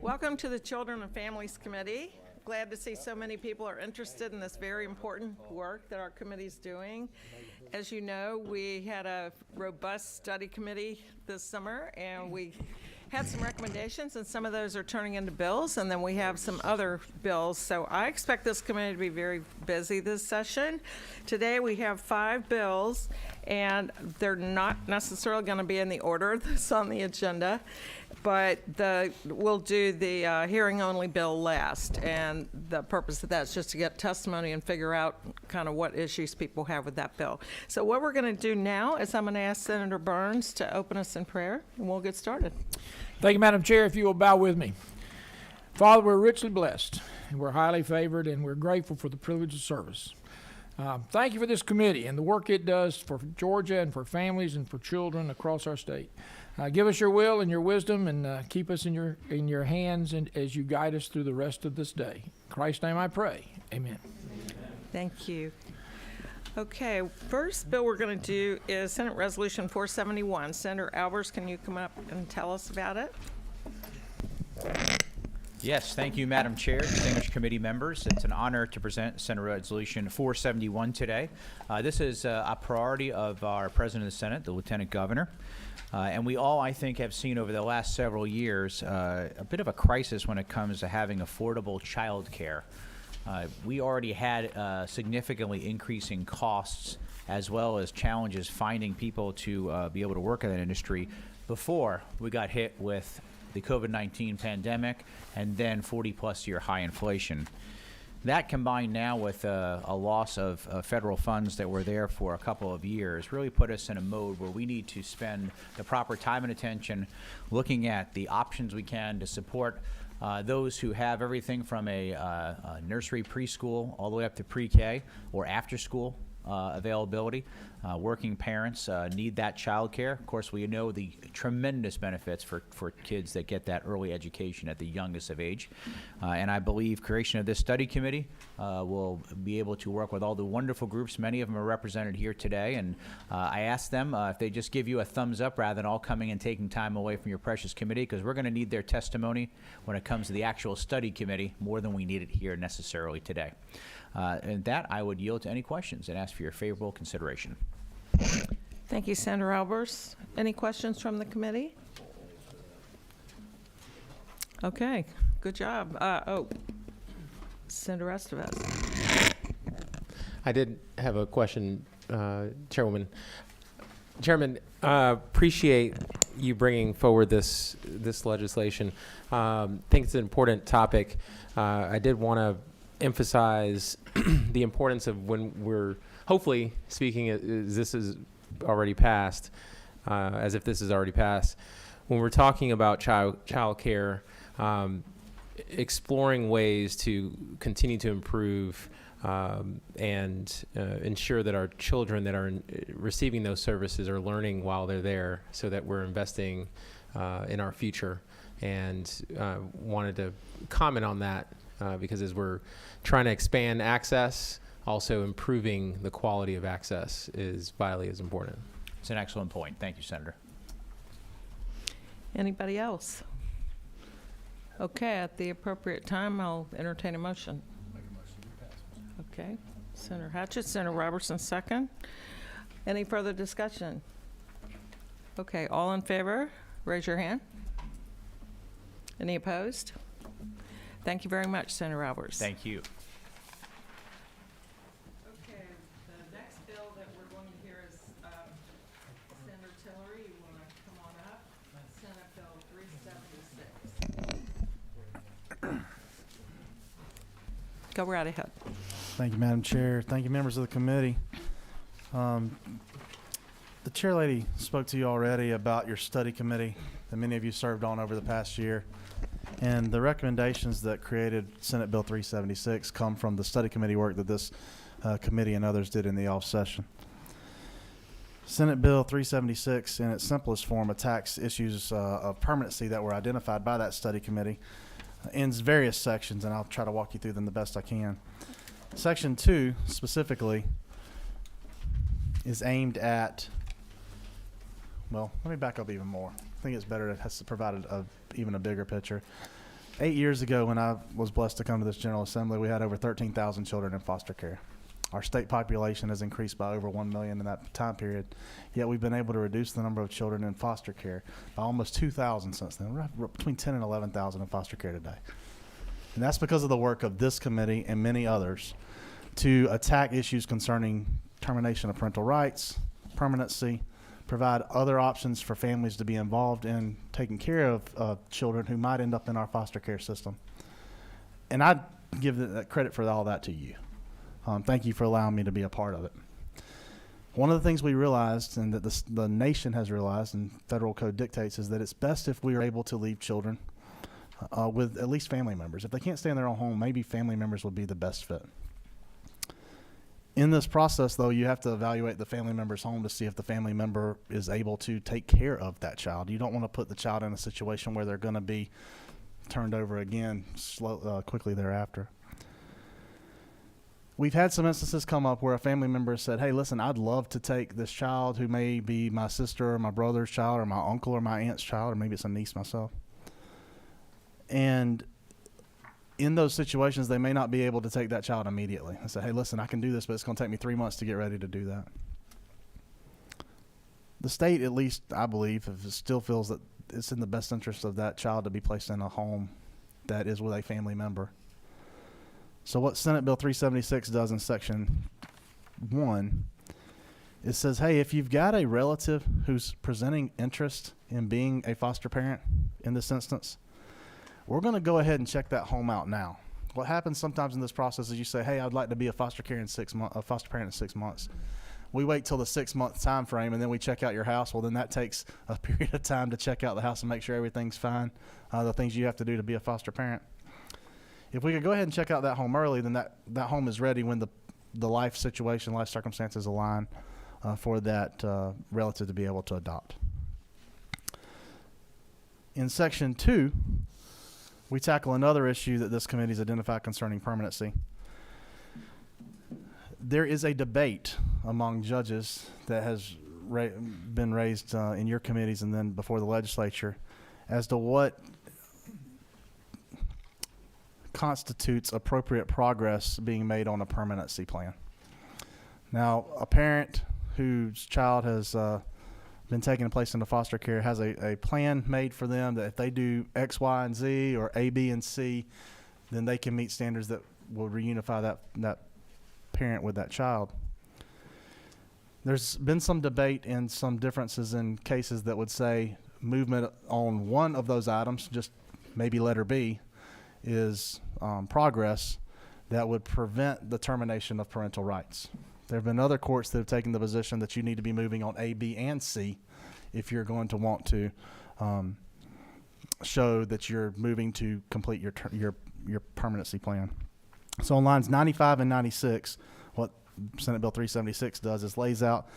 Welcome to the Children and Families Committee. Glad to see so many people are interested in this very important work that our committee is doing. As you know, we had a robust study committee this summer, and we had some recommendations, and some of those are turning into bills, and then we have some other bills. So I expect this committee to be very busy this session. Today we have 5 bills, and they're not necessarily going to be in the order that's on the agenda, but we'll do the hearing-only bill last, and the purpose of that is just to get testimony and figure out kind of what issues people have with that bill. So what we're going to do now is I'm going to ask Senator Burns to open us in prayer, and we'll get started. Thank you, Madam Chair. If you will bow with me. Father, we're richly blessed, and we're highly favored, and we're grateful for the privilege of service. Thank you for this committee and the work it does for Georgia and for families and for children across our state. Give us your will and your wisdom, and keep us in your hands and as you guide us through the rest of this day. In Christ's name I pray. Amen. Thank you. Okay, first bill we're going to do is Senate Resolution 471. Senator Albers, can you come up and tell us about it? Yes, thank you, Madam Chair, distinguished committee members. It's an honor to present Senate Resolution 471 today. This is a priority of our President of the Senate, the Lieutenant Governor. And we all, I think, have seen over the last several years a bit of a crisis when it comes to having affordable child care. We already had significantly increasing costs as well as challenges finding people to be able to work in that industry before we got hit with the COVID-19 pandemic and then 40-plus year high inflation. That combined now with a loss of federal funds that were there for a couple of years really put us in a mode where we need to spend the proper time and attention looking at the options we can to support those who have everything from a nursery preschool all the way up to pre-K or after school availability. Working parents need that child care. Of course, we know the tremendous benefits for kids that get that early education at the youngest of age. And I believe creation of this study committee will be able to work with all the wonderful groups. Many of them are represented here today. And I asked them if they just give you a thumbs up rather than all coming and taking time away from your precious committee, because we're going to need their testimony when it comes to the actual study committee more than we need it here necessarily today. And that, I would yield to any questions and ask for your favorable consideration. Thank you, Senator Albers. Any questions from the committee? Okay, good job. Senator Estevez. I did have a question, Chairwoman. Chairman, appreciate you bringing forward this legislation. Think it's an important topic. I did want to emphasize the importance of when we're hopefully speaking as this is already passed, as if this is already passed, when we're talking about child care, exploring ways to continue to improve and ensure that our children that are receiving those services are learning while they're there, so that we're investing in our future. And wanted to comment on that because as we're trying to expand access, also improving the quality of access is vitally as important. It's an excellent point. Thank you, Senator. Anybody else? Okay, at the appropriate time, I'll entertain a motion. Okay, Senator Hatchett, Senator Robertson, second. Any further discussion? Okay, all in favor, raise your hand. Any opposed? Thank you very much, Senator Albers. Thank you. Okay, the next bill that we're going to hear is Senator Tillery. You want to come on up? Senate Bill 376. Go right ahead. Thank you, Madam Chair. Thank you, members of the committee. The chair lady spoke to you already about your study committee that many of you served on over the past year. And the recommendations that created Senate Bill 376 come from the study committee work that this committee and others did in the off session. Senate Bill 376, in its simplest form, attacks issues of permanency that were identified by that study committee in various sections, and I'll try to walk you through them the best I can. Section 2, specifically, is aimed at, well, let me back up even more. I think it's better to provide even a bigger picture. 8 years ago, when I was blessed to come to this General Assembly, we had over 13,000 children in foster care. Our state population has increased by over 1 million in that time period, yet we've been able to reduce the number of children in foster care by almost 2,000 since then. We're between 10 and 11,000 in foster care today. And that's because of the work of this committee and many others to attack issues concerning termination of parental rights, permanency, provide other options for families to be involved in taking care of children who might end up in our foster care system. And I give that credit for all that to you. Thank you for allowing me to be a part of it. One of the things we realized, and that the nation has realized, and federal code dictates, is that it's best if we are able to leave children with at least family members. If they can't stay in their own home, maybe family members would be the best fit. In this process, though, you have to evaluate the family member's home to see if the family member is able to take care of that child. You don't want to put the child in a situation where they're going to be turned over again quickly thereafter. We've had some instances come up where a family member said, hey, listen, I'd love to take this child who may be my sister or my brother's child or my uncle or my aunt's child, or maybe it's a niece myself. And in those situations, they may not be able to take that child immediately. I say, hey, listen, I can do this, but it's going to take me 3 months to get ready to do that. The state, at least I believe, if it still feels that it's in the best interest of that child to be placed in a home that is with a family member. So what Senate Bill 376 does in Section 1, it says, hey, if you've got a relative who's presenting interest in being a foster parent in this instance, we're going to go ahead and check that home out now. What happens sometimes in this process is you say, hey, I'd like to be a foster parent in 6 months. We wait till the 6 month time frame and then we check out your house. Well, then that takes a period of time to check out the house and make sure everything's fine, the things you have to do to be a foster parent. If we could go ahead and check out that home early, then that home is ready when the life situation, life circumstances align for that relative to be able to adopt. In Section 2, we tackle another issue that this committee's identified concerning permanency. There is a debate among judges that has been raised in your committees and then before the legislature as to what constitutes appropriate progress being made on a permanency plan. Now, a parent whose child has been taken and placed into foster care has a plan made for them that if they do X, Y, and Z, or A, B, and C, then they can meet standards that will reunify that parent with that child. There's been some debate and some differences in cases that would say movement on one of those items, just maybe letter B, is progress that would prevent the termination of parental rights. There have been other courts that have taken the position that you need to be moving on A, B, and C if you're going to want to show that you're moving to complete your permanency plan. So on lines 95 and 96, what Senate Bill 376 does is lays out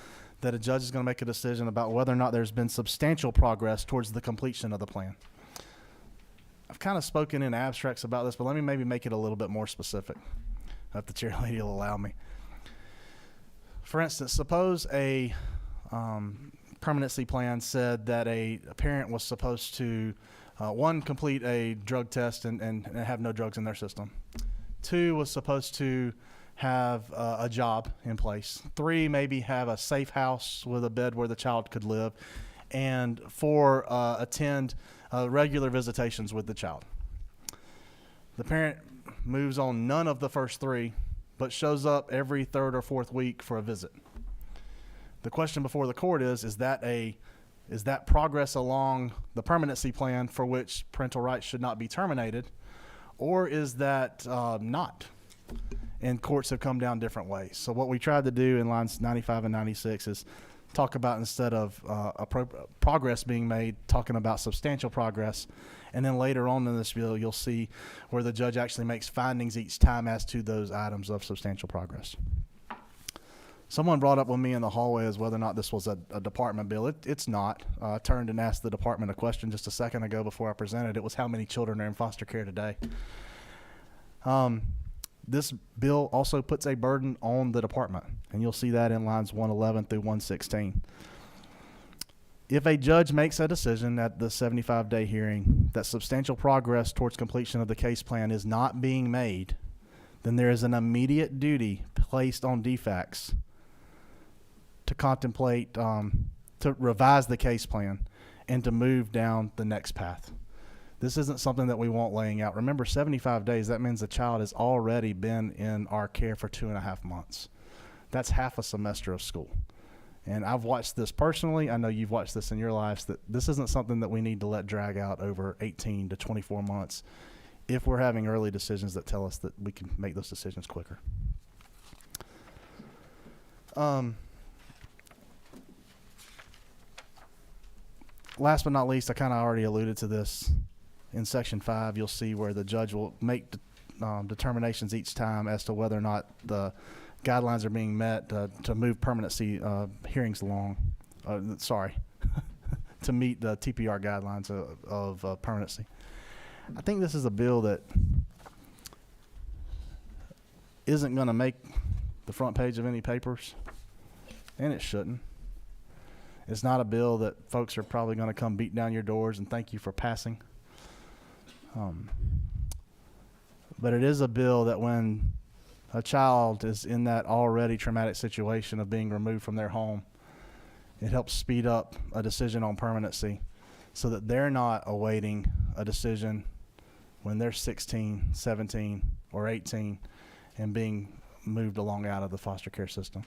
that a judge is going to make a decision about whether or not there's been substantial progress towards the completion of the plan. I've kind of spoken in abstracts about this, but let me maybe make it a little bit more specific, if the chair lady will allow me. For instance, suppose a permanency plan said that a parent was supposed to, one, complete a drug test and have no drugs in their system. 2, was supposed to have a job in place. 3, maybe have a safe house with a bed where the child could live. And 4, attend regular visitations with the child. The parent moves on none of the first 3, but shows up every 3rd or 4th week for a visit. The question before the court is that progress along the permanency plan for which parental rights should not be terminated, or is that not? And courts have come down different ways. So what we tried to do in lines 95 and 96 is talk about, instead of progress being made, talking about substantial progress. And then later on in this bill, you'll see where the judge actually makes findings each time as to those items of substantial progress. Someone brought up with me in the hallway as whether or not this was a department bill. It's not. I turned and asked the department a question just a second ago before I presented. It was how many children are in foster care today. This bill also puts a burden on the department, and you'll see that in lines 111 through 116. If a judge makes a decision at the 75-day hearing that substantial progress towards completion of the case plan is not being made, then there is an immediate duty placed on DFACS to contemplate, to revise the case plan and to move down the next path. This isn't something that we want laying out. Remember, 75 days, that means the child has already been in our care for 2.5 months. That's half a semester of school. And I've watched this personally. I know you've watched this in your lives, that this isn't something that we need to let drag out over 18 to 24 months if we're having early decisions that tell us that we can make those decisions quicker. Last but not least, I kind of already alluded to this. In Section 5, you'll see where the judge will make determinations each time as to whether or not the guidelines are being met to move permanency hearings along. To meet the TPR guidelines of permanency. I think this is a bill that isn't going to make the front page of any papers, and it shouldn't. It's not a bill that folks are probably going to come beat down your doors and thank you for passing. But it is a bill that when a child is in that already traumatic situation of being removed from their home, it helps speed up a decision on permanency so that they're not awaiting a decision when they're 16, 17, or 18 and being moved along out of the foster care system.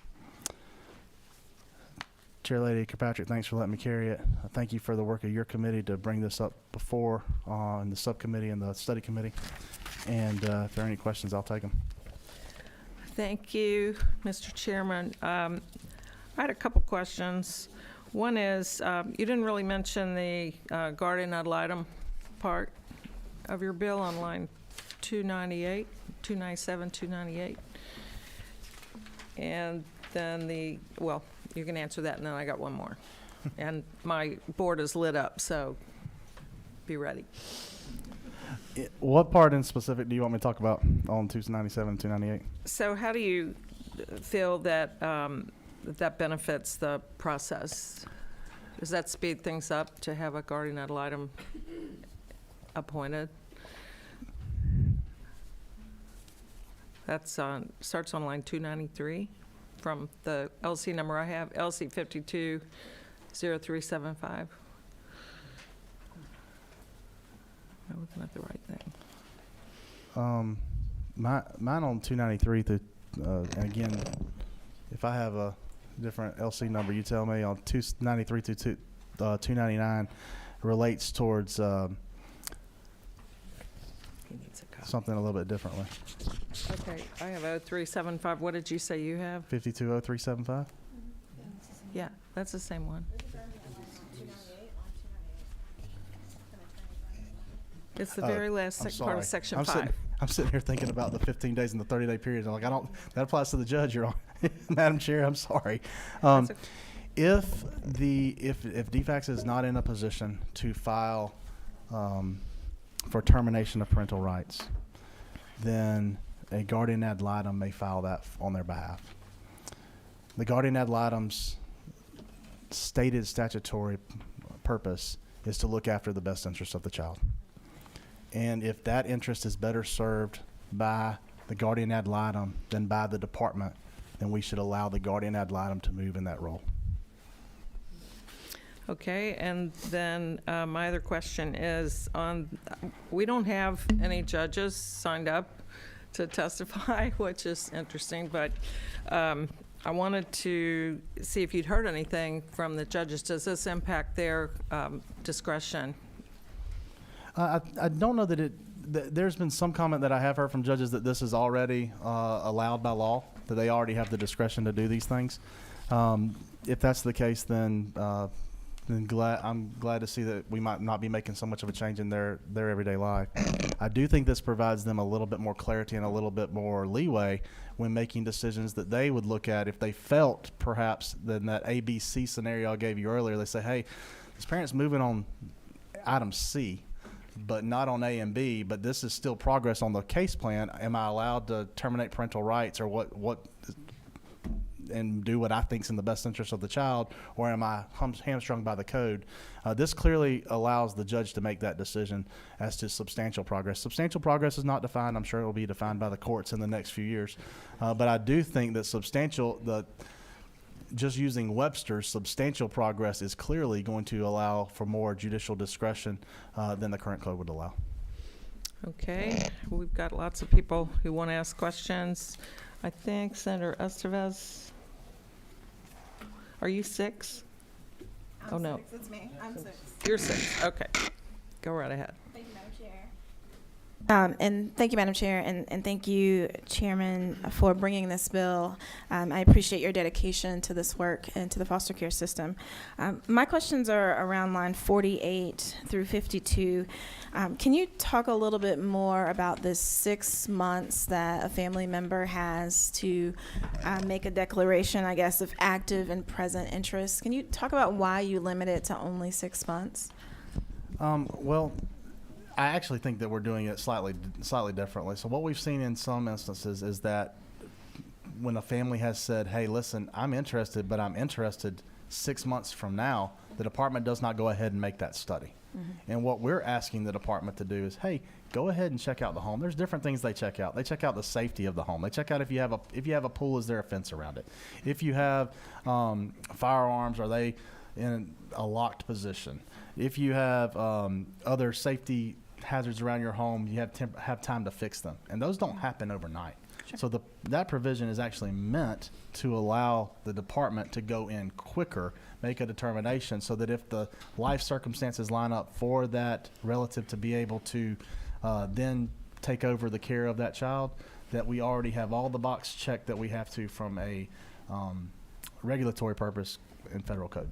Chair Lady Kirkpatrick, thanks for letting me carry it. Thank you for the work of your committee to bring this up before in the subcommittee and the study committee. And if there are any questions, I'll take them. Thank you, Mr. Chairman. I had a couple questions. One is, you didn't really mention the guardian ad litem part of your bill on line 298, 297, 298. And then well, you can answer that, and then I got one more. And my board is lit up, so be ready. What part in specific do you want me to talk about on 297 and 298? So how do you feel that that benefits the process? Does that speed things up to have a guardian ad litem appointed? That's starts on line 293 from the LC number I have, LC 520375. Am I looking at the right thing? Mine on 293 through, and again, if I have a different LC number, you tell me. On 293 through 299 relates towards He needs a copy. something a little bit differently. Okay, I have 0375. What did you say you have? 520375? Yeah, that's the same one. It's the very last I'm part of sorry. section I'm 5. I'm sitting here thinking about the 15 days and the 30-day period. I'm like, that applies to the judge, Your Honor. Madam Chair, I'm sorry. That's okay. If DFACS is not in a position to file for termination of parental rights, then a guardian ad litem may file that on their behalf. The guardian ad litem's stated statutory purpose is to look after the best interest of the child. And if that interest is better served by the guardian ad litem than by the department, then we should allow the guardian ad litem to move in that role. Okay, and then my other question is we don't have any judges signed up to testify, which is interesting, but I wanted to see if you'd heard anything from the judges. Does this impact their discretion? I don't know that there's been some comment that I have heard from judges that this is already allowed by law, that they already have the discretion to do these things. If that's the case, then I'm glad to see that we might not be making so much of a change in their everyday life. I do think this provides them a little bit more clarity and a little bit more leeway when making decisions that they would look at if they felt perhaps than that ABC scenario I gave you earlier. They say, hey, this parent's moving on item C, but not on A and B, but this is still progress on the case plan. Am I allowed to terminate parental rights, or what? and do what I think's in the best interest of the child, or am I hamstrung by the code? This clearly allows the judge to make that decision as to substantial progress. Substantial progress is not defined. I'm sure it will be defined by the courts in the next few years. But I do think that just using Webster's, substantial progress is clearly going to allow for more judicial discretion than the current code would allow. Okay, we've got lots of people who want to ask questions. I think Senator Estevez, are you 6? Oh, no. Six. It's me. I'm 6. You're 6, okay. Go right ahead. Thank you, Madam Chair. And thank you, Madam Chair, and thank you, Chairman, for bringing this bill. I appreciate your dedication to this work and to the foster care system. My questions are around line 48 through 52. Can you talk a little bit more about the 6 months that a family member has to make a declaration, I guess, of active and present interest? Can you talk about why you limit it to only 6 months? Well, I actually think that we're doing it slightly differently. So what we've seen in some instances is that when a family has said, hey, listen, I'm interested, but I'm interested 6 months from now, the department does not go ahead and make that study. Mm-hmm. And what we're asking the department to do is, hey, go ahead and check out the home. There's different things they check out. They check out the safety of the home. They check out if you have a pool, is there a fence around it? If you have firearms, are they in a locked position? If you have other safety hazards around your home, you have time to fix them. And those don't happen overnight. Sure. So that provision is actually meant to allow the department to go in quicker, make a determination, so that if the life circumstances line up for that relative to be able to then take over the care of that child, that we already have all the box checked that we have to from a regulatory purpose in federal code.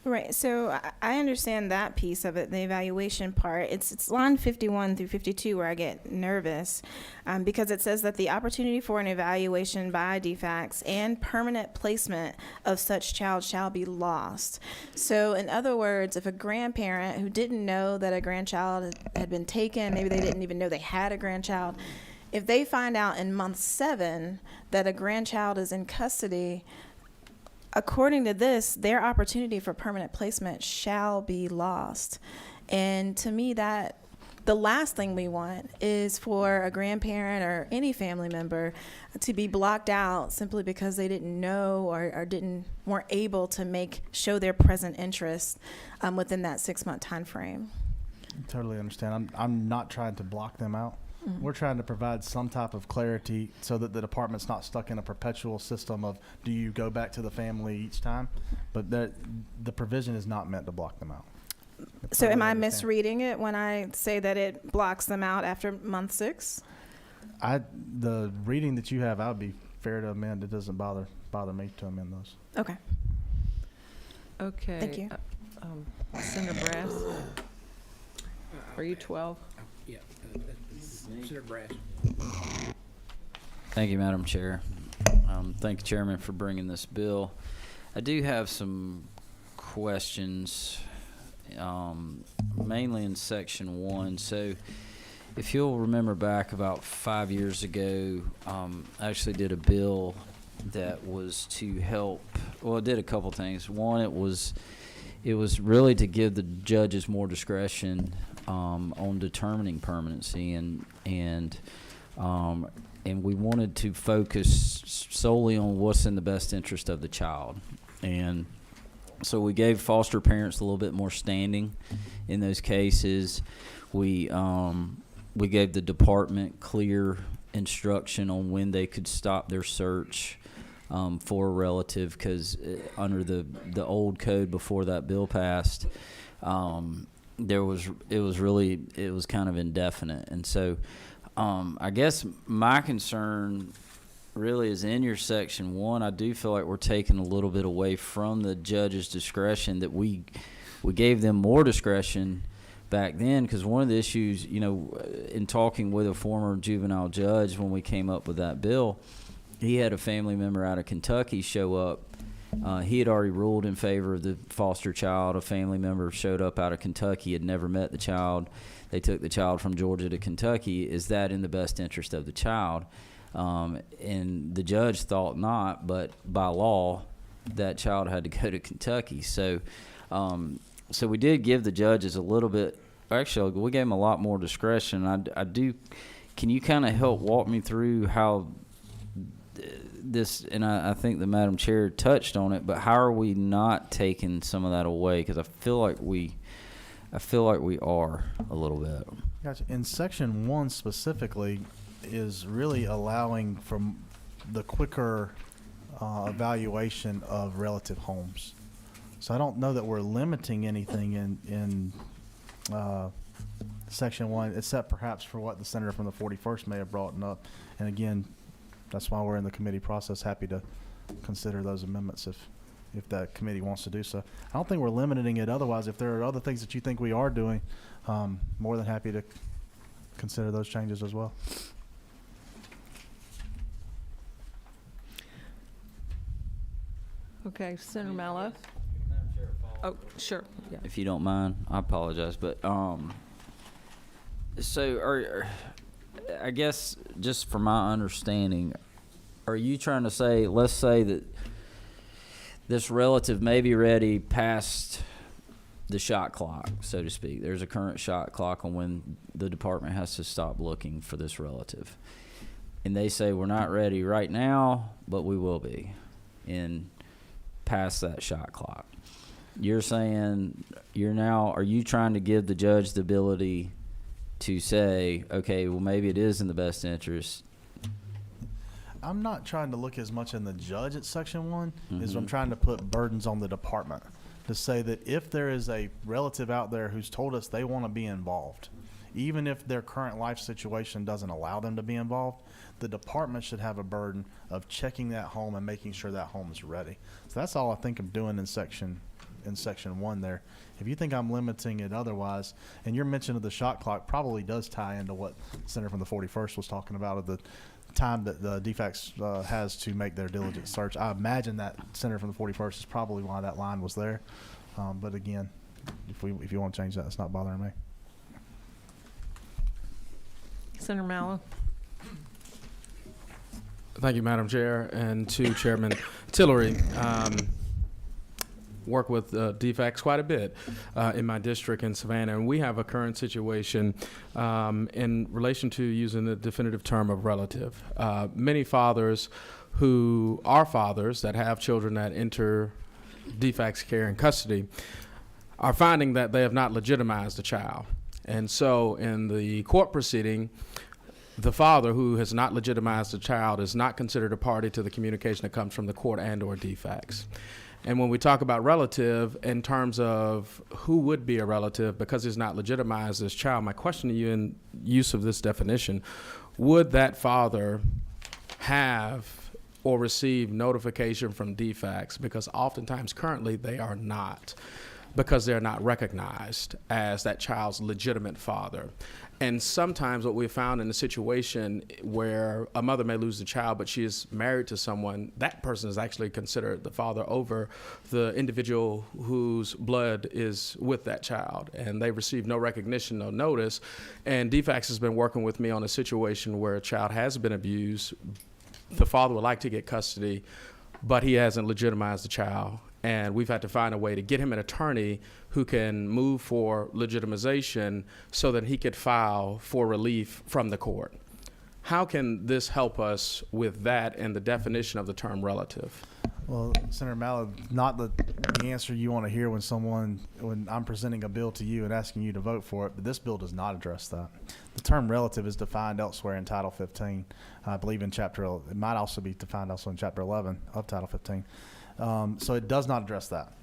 Right. So I understand that piece of it, the evaluation part. It's line 51 through 52 where I get nervous because it says that the opportunity for an evaluation by DFACS and permanent placement of such child shall be lost. So in other words, if a grandparent who didn't know that a grandchild had been taken, maybe they didn't even know they had a grandchild, if they find out in month 7 that a grandchild is in custody, according to this, their opportunity for permanent placement shall be lost. And to me, that the last thing we want is for a grandparent or any family member to be blocked out simply because they didn't know or weren't able to show their present interest within that 6-month time frame. Totally understand. I'm not trying to block them out. Mm-hmm. We're trying to provide some type of clarity so that the department's not stuck in a perpetual system of, do you go back to the family each time? But the provision is not meant to block them out. So am I misreading it when I say that it blocks them out after month 6? The reading that you have, I would be fair to amend. It doesn't bother me to amend those. Okay. Okay. Thank you. Senator Brass, are you 12? Yeah. Senator Brass. Thank you, Madam Chair. Thank you, Chairman, for bringing this bill. I do have some questions, mainly in Section 1. So if you'll remember back about 5 years ago, I actually did a bill that was to help, well, it did a couple things. One, it was really to give the judges more discretion on determining permanency, and we wanted to focus solely on what's in the best interest of the child. And so we gave foster parents a little bit more standing in those cases. We gave the department clear instruction on when they could stop their search for a relative, because under the old code before that bill passed, it was kind of indefinite. And so I guess my concern really is in your Section 1. I do feel like we're taking a little bit away from the judge's discretion, that we gave them more discretion back then, because one of the issues, in talking with a former juvenile judge when we came up with that bill, he had a family member out of Kentucky show up. He had already ruled in favor of the foster child. A family member showed up out of Kentucky, had never met the child. They took the child from Georgia to Kentucky. Is that in the best interest of the child? And the judge thought not, but by law, that child had to go to Kentucky. So, so we did give the judges a little bit. Actually, we gave them a lot more discretion. I do. Can you kind of help walk me through how this? And I think the Madam Chair touched on it. But how are we not taking some of that away? Because I feel like we are a little bit. Gotcha. In section 1 specifically is really allowing from the quicker evaluation of relative homes. So I don't know that we're limiting anything in section 1, except perhaps for what the senator from the 41st may have brought up. And again, that's why we're in the committee process. Happy to consider those amendments if that committee wants to do so. I don't think we're limiting it otherwise. If there are other things that you think we are doing, more than happy to consider those changes as well. Okay, Senator Mallow. Oh, sure, yeah. If you don't mind, I apologize, but so I guess just from my understanding, are you trying to say, let's say that this relative may be ready past the shot clock, so to speak. There's a current shot clock on when the department has to stop looking for this relative. And they say, we're not ready right now, but we will be in past that shot clock. You're saying are you trying to give the judge the ability to say, okay, well, maybe it is in the best interest? I'm not trying to look as much in the judge at section 1 as I'm Mhm. trying to put burdens on the department to say that if there is a relative out there who's told us they want to be involved, even if their current life situation doesn't allow them to be involved, the department should have a burden of checking that home and making sure that home is ready. So that's all I think I'm doing in section 1 there. If you think I'm limiting it otherwise, and your mention of the shot clock probably does tie into what the Senator from the 41st was talking about, of the time that the DFACS has to make their diligent search. I imagine that Senator from the 41st is probably why that line was there. But again, if you want to change that, it's not bothering me. Senator Mallow. Thank you, Madam Chair, and to Chairman Tillery. Work with DFACS quite a bit in my district in Savannah, and we have a current situation in relation to using the definitive term of relative. Many fathers who are fathers that have children that enter DFACS care and custody are finding that they have not legitimized the child. And so in the court proceeding, the father who has not legitimized the child is not considered a party to the communication that comes from the court and or DFACS. And when we talk about relative in terms of who would be a relative because he's not legitimized this child, my question to you in use of this definition, would that father have or receive notification from DFACS? Because oftentimes currently they are not, because they're not recognized as that child's legitimate father. And sometimes what we've found in a situation where a mother may lose the child, but she is married to someone, that person is actually considered the father over the individual whose blood is with that child. And they receive no recognition, no notice. And DFACS has been working with me on a situation where a child has been abused. The father would like to get custody, but he hasn't legitimized the child. And we've had to find a way to get him an attorney who can move for legitimization so that he could file for relief from the court. How can this help us with that and the definition of the term relative? Well, Senator Mallow, not the answer you want to hear when I'm presenting a bill to you and asking you to vote for it, but this bill does not address that. The term relative is defined elsewhere in Title 15. I believe in it might also be defined also in Chapter 11 of Title 15. So it does not address that.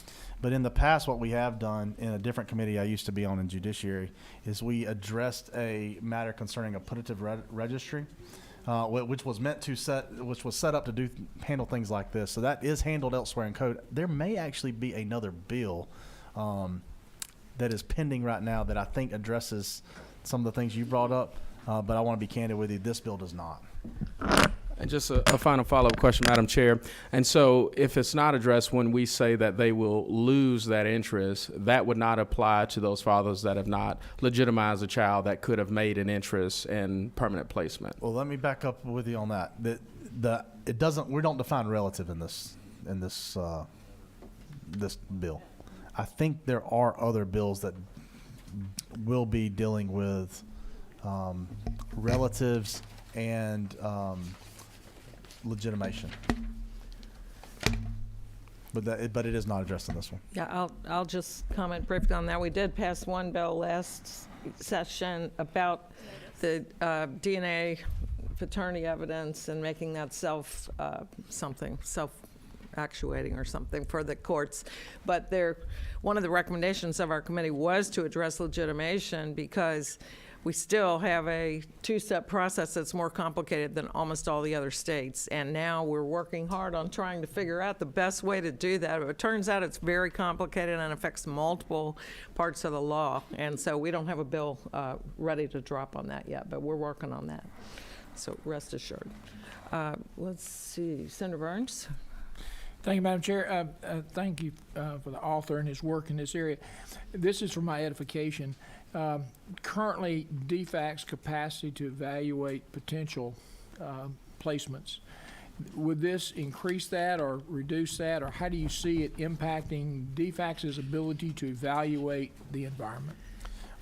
But in the past, what we have done in a different committee I used to be on in Judiciary is we addressed a matter concerning a putative registry, which was set up to handle things like this. So that is handled elsewhere in code. There may actually be another bill that is pending right now that I think addresses some of the things you brought up. But I want to be candid with you, this bill does not. And just a final follow-up question, Madam Chair. And so if it's not addressed when we say that they will lose that interest, that would not apply to those fathers that have not legitimized a child that could have made an interest in permanent placement. Well, let me back up with you on that. It doesn't, we don't define relative in this bill. I think there are other bills that will be dealing with relatives and legitimation. But it is not addressed in this one. Yeah, I'll just comment briefly on that. We did pass one bill last session about the DNA paternity evidence and making that self-actuating or something for the courts. But one of the recommendations of our committee was to address legitimation because we still have a two-step process that's more complicated than almost all the other states. And now we're working hard on trying to figure out the best way to do that. But it turns out it's very complicated and affects multiple parts of the law. And so we don't have a bill ready to drop on that yet, but we're working on that. So rest assured. Let's see, Senator Burns. Thank you, Madam Chair. Thank you for the author and his work in this area. This is for my edification. Currently, DFAC's capacity to evaluate potential placements. Would this increase that or reduce that, or how do you see it impacting DFAC's ability to evaluate the environment?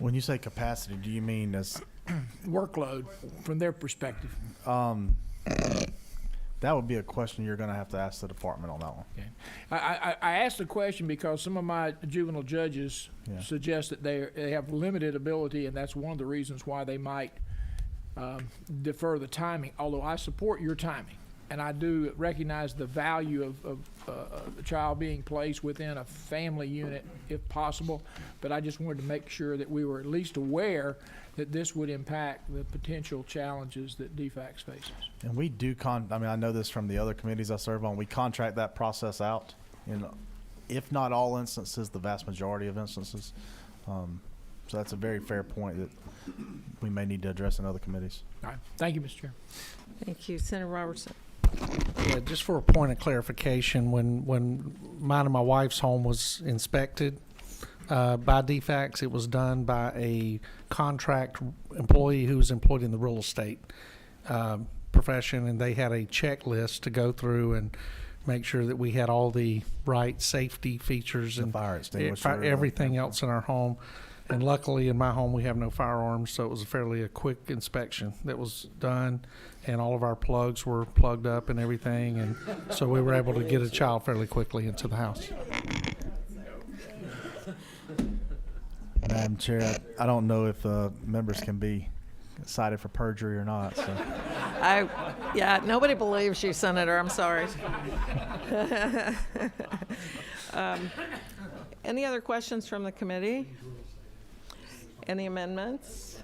When you say capacity, do you mean as Workload from their perspective. that would be a question you're going to have to ask the department on that one. Okay. I asked the question because some of my juvenile judges suggest that they have limited ability, and that's one of the reasons why they might defer the timing, although I support your timing. And I do recognize the value of the child being placed within a family unit if possible, but I just wanted to make sure that we were at least aware that this would impact the potential challenges that DFACS faces. And we do I know this from the other committees I serve on, we contract that process out in, if not all instances, the vast majority of instances. So that's a very fair point that we may need to address in other committees. All right. Thank you, Mr. Chair. Thank you. Senator Robertson. Yeah, just for a point of clarification, when mine and my wife's home was inspected by DFACS, it was done by a contract employee who was employed in the real estate profession, and they had a checklist to go through and make sure that we had all the right safety features and fire extinguisher, everything else in our home. And luckily in my home we have no firearms, so it was a quick inspection that was done, and all of our plugs were plugged up and everything, and so we were able to get a child fairly quickly into the house. Madam Chair, I don't know if members can be cited for perjury or not. So. Nobody believes you, Senator. I'm sorry. Any other questions from the committee? Any amendments?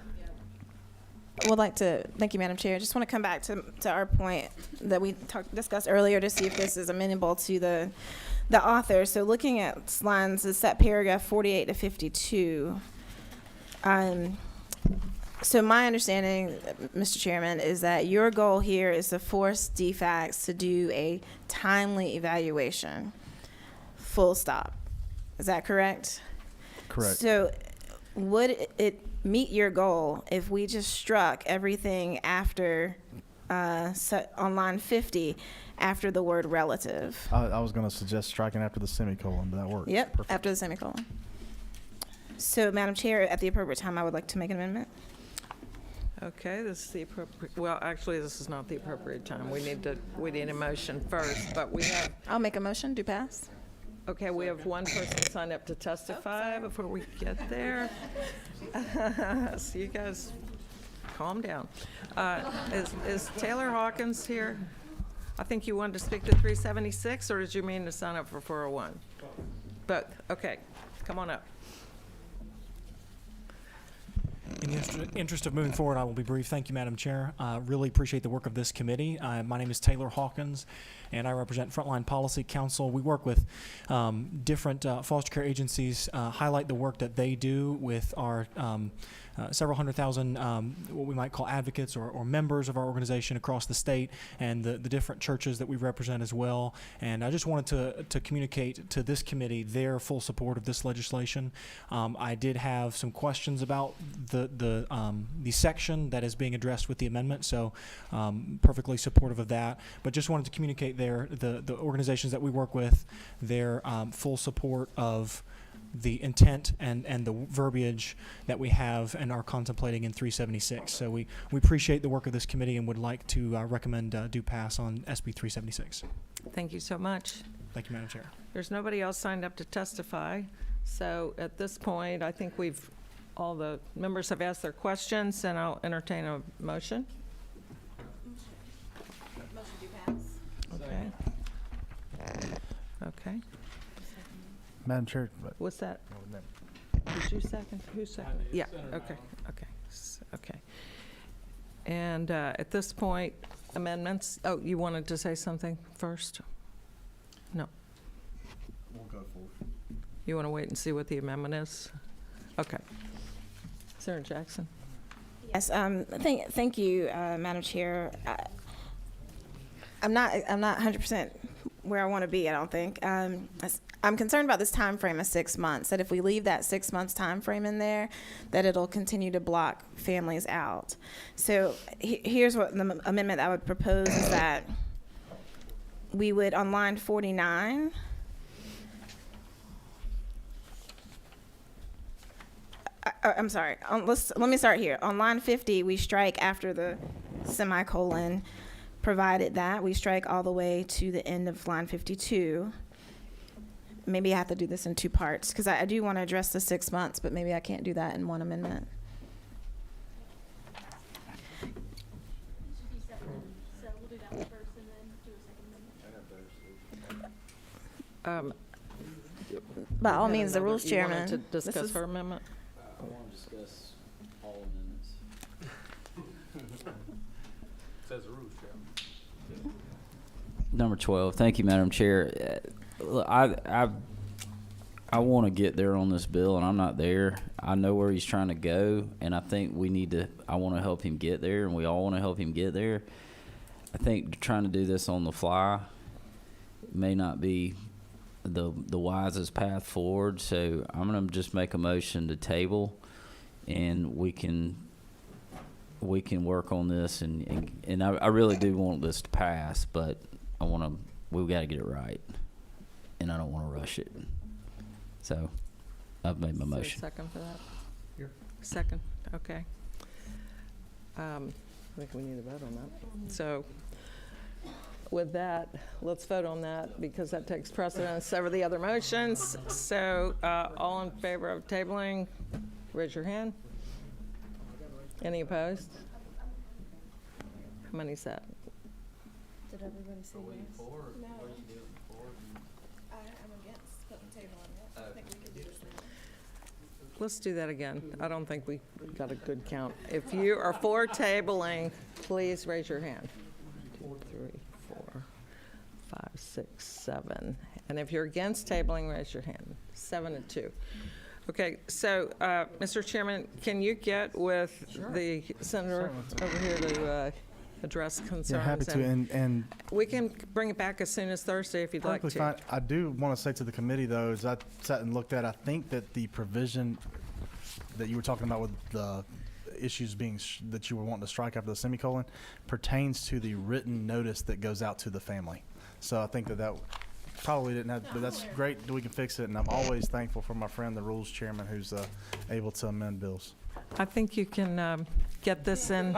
Would like to thank you, Madam Chair. Just want to come back to our point that we discussed earlier to see if this is amenable to the author. So looking at lines, is that paragraph 48 to 52. So my understanding, Mr. Chairman, is that your goal here is to force DFACS to do a timely evaluation. Full stop. Is that correct? Correct. So would it meet your goal if we just struck everything after on line 50 after the word relative? I was going to suggest striking after the semicolon, but that works. Yep, Perfect. after the semicolon. So, Madam Chair, at the appropriate time, I would like to make an amendment. Okay, this is the appropriate, well, actually, this is not the appropriate time. We need a motion first, but we have, I'll make a motion. Do pass. okay, we have one person signed up to testify before we get there. So you guys, calm down. Is Taylor Hawkins here? I think you wanted to speak to 376, or did you mean to sign up for 401? Both. Okay, come on up. In the interest of moving forward, I will be brief. Thank you, Madam Chair. Really appreciate the work of this committee. My name is Taylor Hawkins, and I represent Frontline Policy Council. We work with different foster care agencies, highlight the work that they do with our several hundred thousand what we might call advocates or members of our organization across the state, and the different churches that we represent as well. And I just wanted to communicate to this committee their full support of this legislation. I did have some questions about the section that is being addressed with the amendment, so perfectly supportive of that. But just wanted to communicate the organizations that we work with their full support of the intent and the verbiage that we have and are contemplating in 376. So we appreciate the work of this committee and would like to recommend do pass on SB 376. Thank you so much. Thank you, Madam Chair. There's nobody else signed up to testify. So at this point, I think all the members have asked their questions, and I'll entertain a motion. Motion to pass. Okay. Okay. Madam Chair, but What's that? Did you second? Who seconded? Yeah, okay, okay, okay. And at this point, amendments, oh, you wanted to say something first? No. we'll go forward. You want to wait and see what the amendment is? Okay. Sarah Jackson? Yes, thank you, Madam Chair. I'm not 100% where I want to be, I don't think. I'm concerned about this time frame of 6 months, that if we leave that 6 months time frame in there, that it'll continue to block families out. So here's what the amendment I would propose is that we would, on line 49, I'm sorry, let me start here. On line 50, we strike after the semicolon, provided that we strike all the way to the end of line 52. Maybe I have to do this in two parts, because I do want to address the 6 months, but maybe I can't do that in one amendment. By all means, the rules You wanted chairman. to This discuss is- her amendment? I want to discuss all amendments. Says the rules, Chair. Number 12. Thank you, Madam Chair. Look, I want to get there on this bill, and I'm not there. I know where he's trying to go, and I think I want to help him get there, and we all want to help him get there. I think trying to do this on the fly may not be the wisest path forward, so I'm going to just make a motion to table, and we can work on this, and I really do want this to pass, but we've got to get it right, and I don't want to rush it. So I've made my Is there a motion. second for that? Second, okay. I think we need to vote on that. So with that, let's vote on that, because that takes precedence over the other motions. So all in favor of tabling, raise your hand. Any opposed? How many is that? Did everybody say yes? No. I'm against putting the table on that. I think we can do this now. Let's do that again. I don't think we got a good count. If you are for tabling, please raise your hand. 2, 3, 4, 5, 6, 7. And if you're against tabling, raise your hand. 7 and 2. Okay, so, Mr. Chairman, can you get with the senator over here to address concerns? Yeah, happy to, and We can bring it back as soon as Thursday if you'd like perfectly to. fine. I do want to say to the committee, though, as I sat and looked at, I think that the provision that you were talking about with the issues being that you were wanting to strike after the semicolon pertains to the written notice that goes out to the family. So I think that probably didn't have, but that's great that we can fix it, and I'm always thankful for my friend, the rules chairman, who's able to amend bills. I think you can get this in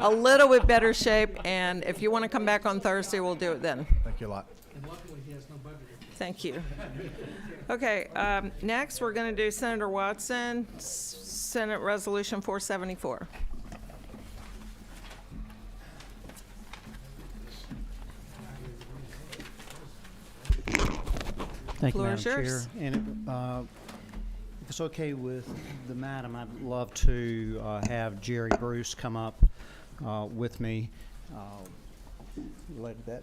a little bit better shape, and if you want to come back on Thursday, we'll do it then. Thank you a lot. And luckily, he has no budget. Thank you. Okay, next, we're going to do Senator Watson, Senate Resolution 474. Thank you, Floor Madam is Chair. yours. And if it's okay with the madam, I'd love to have Jerry Bruce come up with me. Related that.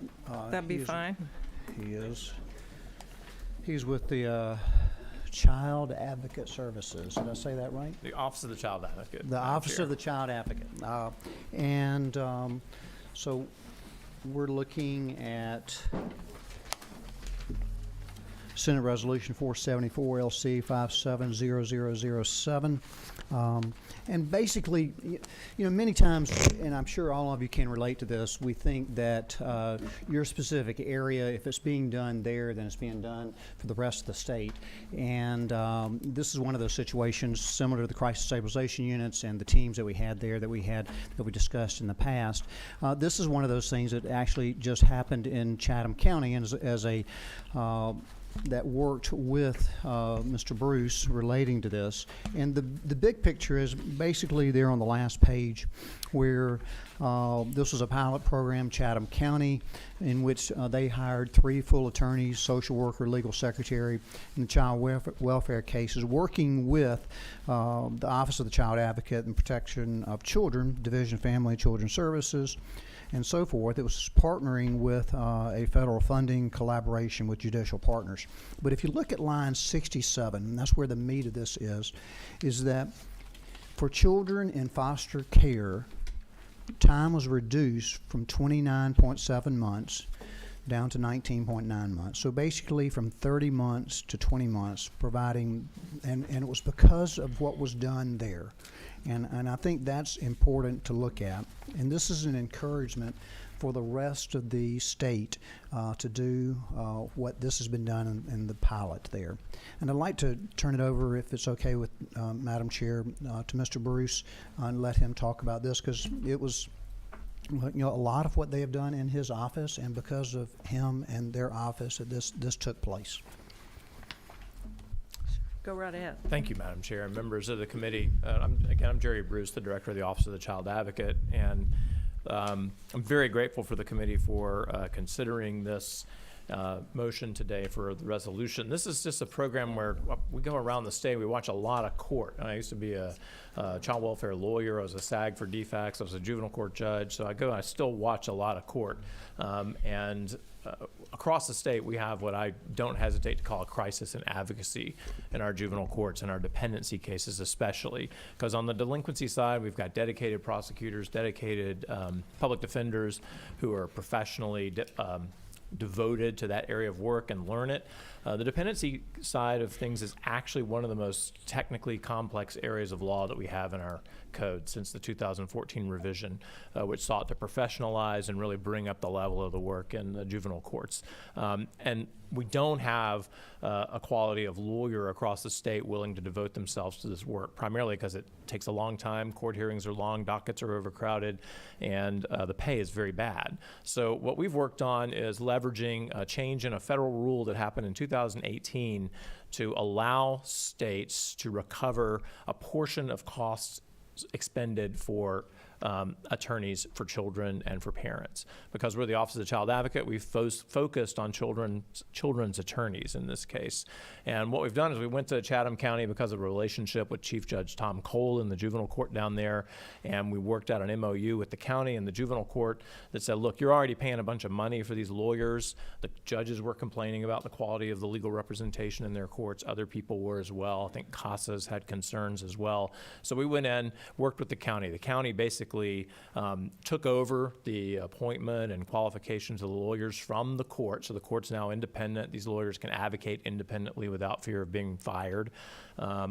That'd be he is- fine. He is. He's with the Child Advocate Services. Did I say that right? The Office of the Child Advocate. The Office of the Child Advocate. So we're looking at Senate Resolution 474 LC 570007. And basically, many times, and I'm sure all of you can relate to this, we think that your specific area, if it's being done there, then it's being done for the rest of the state. And this is one of those situations similar to the crisis stabilization units and the teams that we had there that we discussed in the past. This is one of those things that actually just happened in Chatham County, and as a that worked with Mr. Bruce relating to this. And the big picture is basically there on the last page, where this was a pilot program, Chatham County, in which they hired 3 full attorneys, social worker, legal secretary, in the child welfare cases, working with the Office of the Child Advocate and Protection of Children, Division of Family and Children Services, and so forth. It was partnering with a federal funding collaboration with judicial partners. But if you look at line 67, and that's where the meat of this is that for children in foster care, time was reduced from 29.7 months down to 19.9 months. So basically from 30 months to 20 months, providing, and it was because of what was done there. And I think that's important to look at. And this is an encouragement for the rest of the state to do what this has been done in the pilot there. And I'd like to turn it over, if it's okay with Madam Chair, to Mr. Bruce and let him talk about this, because it was a lot of what they have done in his office, and because of him and their office that this took place. Go right ahead. Thank you, Madam Chair, and members of the committee. I'm Jerry Bruce, the Director of the Office of the Child Advocate, and I'm very grateful for the committee for considering this motion today for the resolution. This is just a program where we go around the state, we watch a lot of court. I used to be a child welfare lawyer. I was a SAG for DFACS. I was a juvenile court judge. So I still watch a lot of court. Across the state, we have what I don't hesitate to call a crisis in advocacy in our juvenile courts and our dependency cases especially. Because on the delinquency side, we've got dedicated prosecutors, dedicated public defenders who are professionally devoted to that area of work and learn it. The dependency side of things is actually one of the most technically complex areas of law that we have in our code since the 2014 revision, which sought to professionalize and really bring up the level of the work in the juvenile courts. And we don't have a quality of lawyer across the state willing to devote themselves to this work, primarily because it takes a long time, court hearings are long, dockets are overcrowded, and the pay is very bad. So what we've worked on is leveraging a change in a federal rule that happened in 2018 to allow states to recover a portion of costs expended for attorneys for children and for parents. Because we're the Office of the Child Advocate, we've focused on children's attorneys in this case. And what we've done is we went to Chatham County because of a relationship with Chief Judge Tom Cole in the juvenile court down there, and we worked out an MOU with the county and the juvenile court that said, look, you're already paying a bunch of money for these lawyers. The judges were complaining about the quality of the legal representation in their courts. Other people were as well. I think CASA's had concerns as well. So we went in, worked with the county. The county basically took over the appointment and qualifications of the lawyers from the court. So the court's now independent. These lawyers can advocate independently without fear of being fired.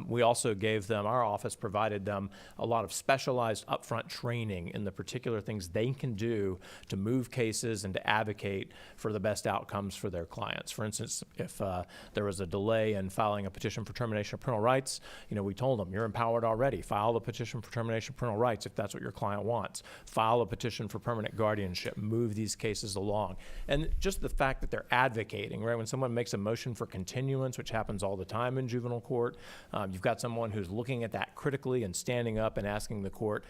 We also gave them, our office provided them a lot of specialized upfront training in the particular things they can do to move cases and to advocate for the best outcomes for their clients. For instance, if there was a delay in filing a petition for termination of parental rights, we told them, you're empowered already. File the petition for termination of parental rights if that's what your client wants. File a petition for permanent guardianship. Move these cases along. And just the fact that they're advocating, right? When someone makes a motion for continuance, which happens all the time in juvenile court, you've got someone who's looking at that critically and standing up and asking the court,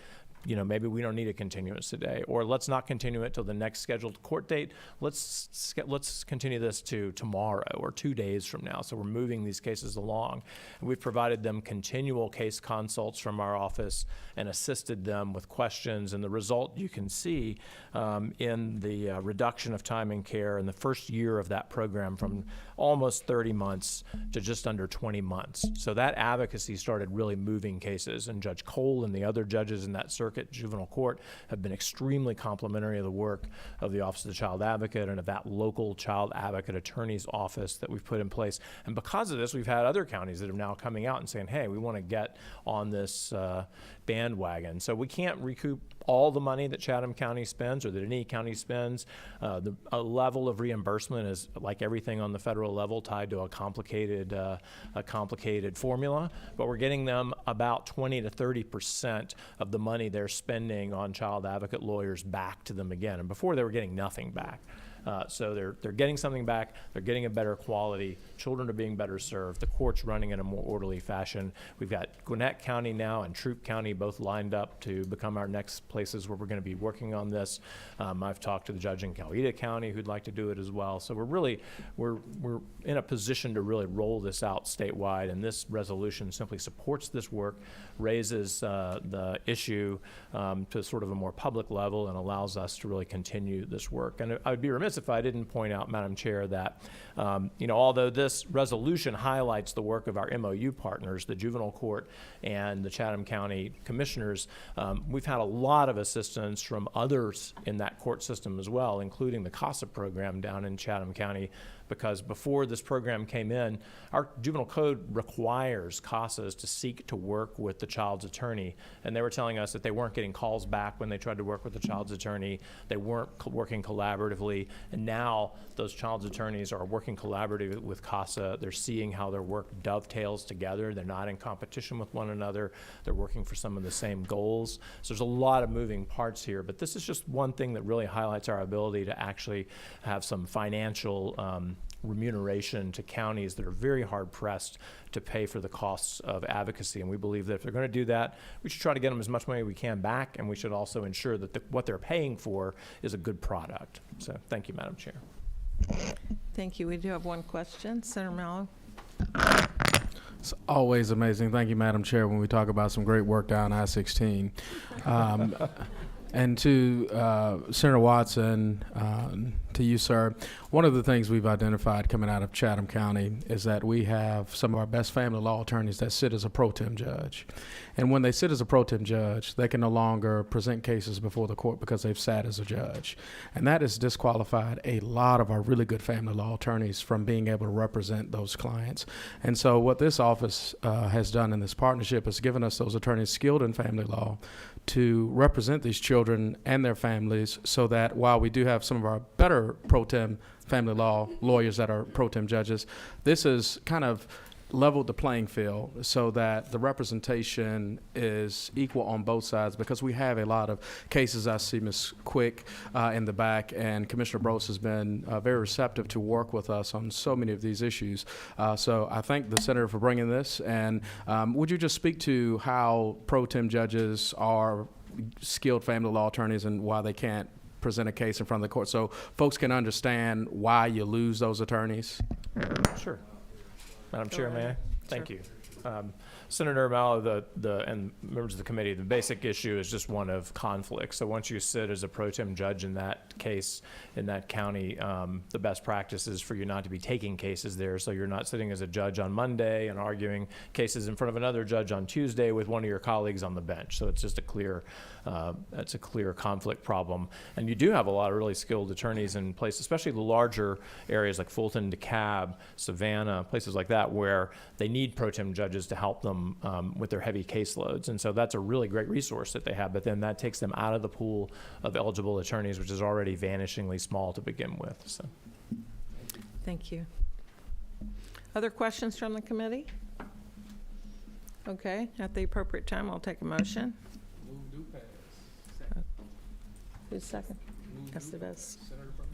maybe we don't need a continuance today, or let's not continue it till the next scheduled court date. Let's continue this to tomorrow or 2 days from now. So we're moving these cases along. And we've provided them continual case consults from our office and assisted them with questions. And the result you can see in the reduction of time in care in the first year of that program from almost 30 months to just under 20 months. So that advocacy started really moving cases, and Judge Cole and the other judges in that circuit juvenile court have been extremely complimentary of the work of the Office of the Child Advocate and of that local child advocate attorney's office that we've put in place. And because of this, we've had other counties that are now coming out and saying, hey, we want to get on this bandwagon. So we can't recoup all the money that Chatham County spends or that any county spends. The level of reimbursement is, like everything on the federal level, tied to a complicated formula, but we're getting them about 20 to 30% of the money they're spending on child advocate lawyers back to them again. And before, they were getting nothing back. So they're getting something back, they're getting a better quality, children are being better served, the court's running in a more orderly fashion. We've got Gwinnett County now and Troup County both lined up to become our next places where we're going to be working on this. I've talked to the judge in Coweta County who'd like to do it as well. So we're in a position to really roll this out statewide, and this resolution simply supports this work, raises the issue to sort of a more public level, and allows us to really continue this work. And I would be remiss if I didn't point out, Madam Chair, that although this resolution highlights the work of our MOU partners, the Juvenile Court and the Chatham County Commissioners, we've had a lot of assistance from others in that court system as well, including the CASA program down in Chatham County, because before this program came in, our juvenile code requires CASAs to seek to work with the child's attorney. And they were telling us that they weren't getting calls back when they tried to work with the child's attorney. They weren't working collaboratively. And now those child's attorneys are working collaboratively with CASA. They're seeing how their work dovetails together. They're not in competition with one another. They're working for some of the same goals. So there's a lot of moving parts here, but this is just one thing that really highlights our ability to actually have some financial remuneration to counties that are very hard pressed to pay for the costs of advocacy. And we believe that if they're going to do that, we should try to get them as much money we can back, and we should also ensure that what they're paying for is a good product. So thank you, Madam Chair. Thank you. We do have one question. Senator Mallow. It's always amazing. Thank you, Madam Chair, when we talk about some great work down I-16. And to Senator Watson, to you, sir, one of the things we've identified coming out of Chatham County is that we have some of our best family law attorneys that sit as a pro tem judge. And when they sit as a pro tem judge, they can no longer present cases before the court because they've sat as a judge. And that has disqualified a lot of our really good family law attorneys from being able to represent those clients. And so what this office has done in this partnership is given us those attorneys skilled in family law to represent these children and their families, so that while we do have some of our better pro tem family law lawyers that are pro tem judges, this is kind of leveled the playing field so that the representation is equal on both sides, because we have a lot of cases. I see Ms. Quick in the back, and Commissioner Brose has been very receptive to work with us on so many of these issues. So I thank the Senator for bringing this, and would you just speak to how pro tem judges are skilled family law attorneys and why they can't present a case in front of the court, so folks can understand why you lose those attorneys? Sure. Madam Chair, may I? Thank you. Senator Mallow, and members of the committee, the basic issue is just one of conflict. So once you sit as a pro tem judge in that case, in that county, the best practice is for you not to be taking cases there. So you're not sitting as a judge on Monday and arguing cases in front of another judge on Tuesday with one of your colleagues on the bench. So it's just a clear conflict problem. And you do have a lot of really skilled attorneys in place, especially the larger areas like Fulton, DeKalb, Savannah, places like that, where they need pro tem judges to help them with their heavy caseloads. And so that's a really great resource that they have, but then that takes them out of the pool of eligible attorneys, which is already vanishingly small to begin with. So. Thank you. Other questions from the committee? Okay, at the appropriate time, I'll take a motion. Who's second? Estevez.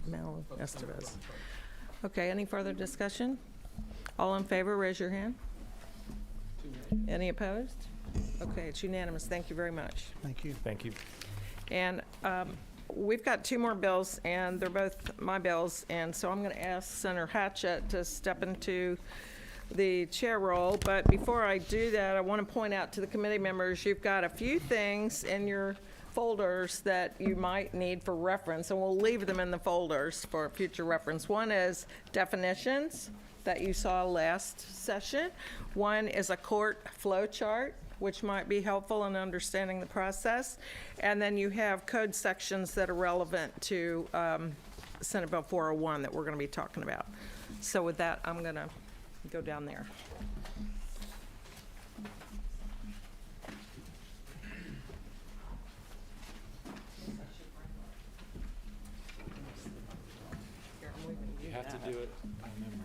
Mallow, Estevez. Okay, any further discussion? All in favor, raise your hand. Any opposed? Okay, it's unanimous. Thank you very much. Thank you. Thank you. And we've got two more bills, and they're both my bills, and so I'm going to ask Senator Hatchett to step into the chair role. But before I do that, I want to point out to the committee members, you've got a few things in your folders that you might need for reference, and we'll leave them in the folders for future reference. One is definitions that you saw last session. One is a court flow chart, which might be helpful in understanding the process. And then you have code sections that are relevant to Senate Bill 401 that we're going to be talking about. So with that, I'm going to go down there. You have to do it by memory.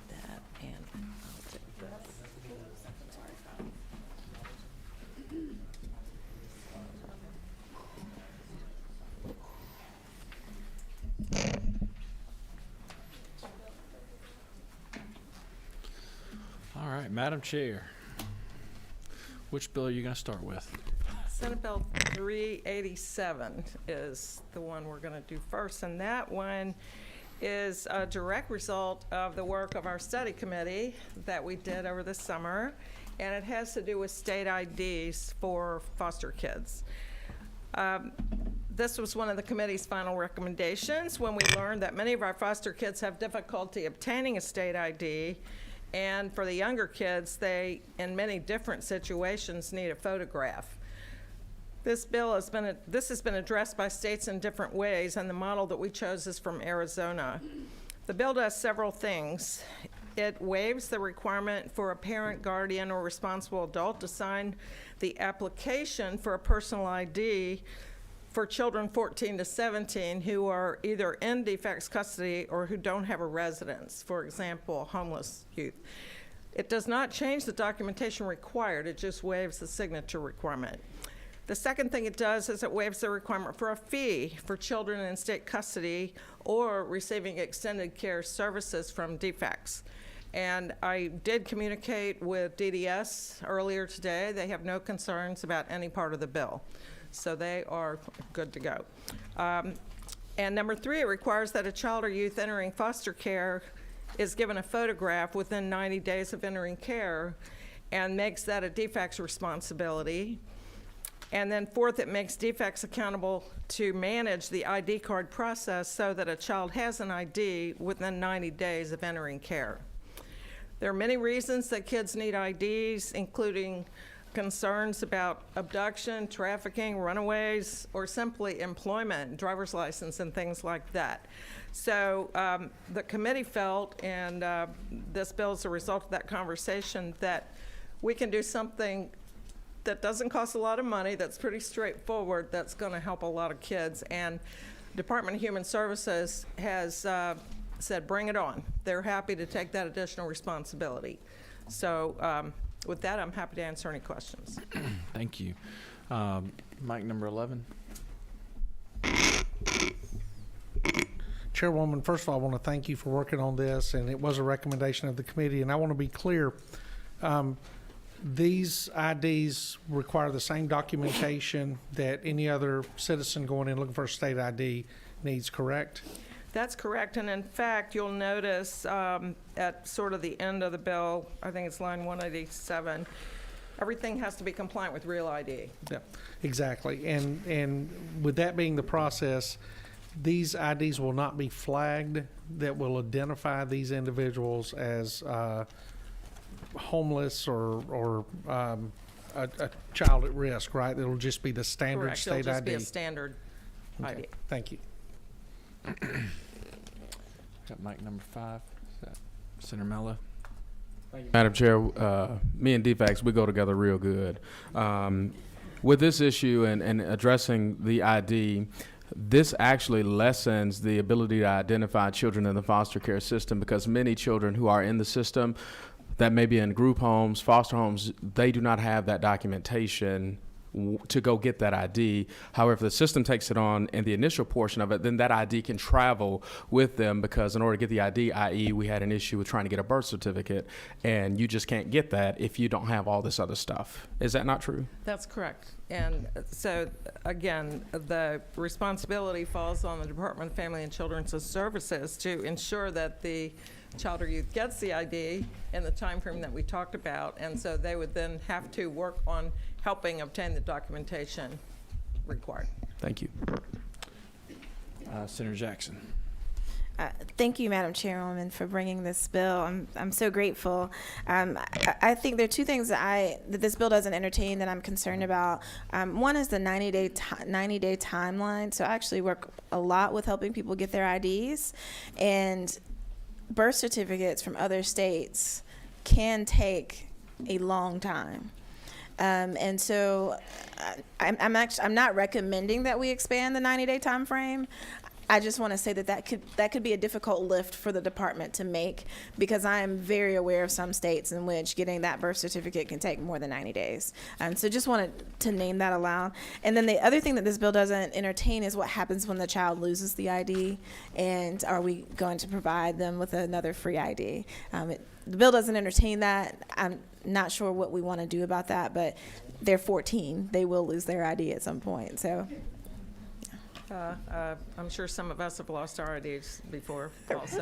That, and I'll take this. All right, Madam Chair. Which bill are you going to start with? Senate Bill 387 is the one we're going to do first, and that one is a direct result of the work of our study committee that we did over the summer, and it has to do with state IDs for foster kids. This was one of the committee's final recommendations when we learned that many of our foster kids have difficulty obtaining a state ID, and for the younger kids, they, in many different situations, need a photograph. This has been addressed by states in different ways, and the model that we chose is from Arizona. The bill does several things. It waives the requirement for a parent, guardian, or responsible adult to sign the application for a personal ID for children 14 to 17 who are either in DFACS custody or who don't have a residence, for example, homeless youth. It does not change the documentation required, it just waives the signature requirement. The second thing it does is it waives the requirement for a fee for children in state custody or receiving extended care services from DFACS. And I did communicate with DDS earlier today. They have no concerns about any part of the bill. So they are good to go. And number 3, it requires that a child or youth entering foster care is given a photograph within 90 days of entering care and makes that a DFACS responsibility. And then 4th, it makes DFACS accountable to manage the ID card process so that a child has an ID within 90 days of entering care. There are many reasons that kids need IDs, including concerns about abduction, trafficking, runaways, or simply employment, driver's license, and things like that. So the committee felt, and this bill is a result of that conversation, that we can do something that doesn't cost a lot of money, that's pretty straightforward, that's going to help a lot of kids. And Department of Human Services has said, bring it on. They're happy to take that additional responsibility. So with that, I'm happy to answer any questions. Thank you. Mic number 11. Chairwoman, first of all, I want to thank you for working on this, and it was a recommendation of the committee. And I want to be clear, these IDs require the same documentation that any other citizen going in looking for a state ID needs, correct? That's correct, and in fact, you'll notice at sort of the end of the bill, I think it's line 187, everything has to be compliant with Real ID. Yeah, exactly. And with that being the process, these IDs will not be flagged that will identify these individuals as homeless or a child at risk, right? It'll just be the standard Correct, state it'll just be ID. a standard Okay, ID. thank you. Got mic number 5. Is that Senator Mello? Madam Chair, me and DFACS, we go together real good. With this issue and addressing the ID, this actually lessens the ability to identify children in the foster care system, because many children who are in the system that may be in group homes, foster homes, they do not have that documentation to go get that ID. However, if the system takes it on in the initial portion of it, then that ID can travel with them, because in order to get the ID, i.e. we had an issue with trying to get a birth certificate, and you just can't get that if you don't have all this other stuff. Is that not true? That's correct. And so, again, the responsibility falls on the Department of Family and Children's Services to ensure that the child or youth gets the ID in the time frame that we talked about, and so they would then have to work on helping obtain the documentation required. Thank you. Senator Jackson. Thank you, Madam Chairwoman, for bringing this bill. I'm so grateful. I think there are two things that this bill doesn't entertain that I'm concerned about. One is the 90-day timeline. So I actually work a lot with helping people get their IDs, and birth certificates from other states can take a long time. And so I'm not recommending that we expand the 90-day time frame. I just want to say that could be a difficult lift for the department to make, because I am very aware of some states in which getting that birth certificate can take more than 90 days. So just wanted to name that aloud. And then the other thing that this bill doesn't entertain is what happens when the child loses the ID, and are we going to provide them with another free ID? The bill doesn't entertain that. I'm not sure what we want to do about that, but they're 14. They will lose their ID at some point. So. I'm sure some of us have lost our IDs before also.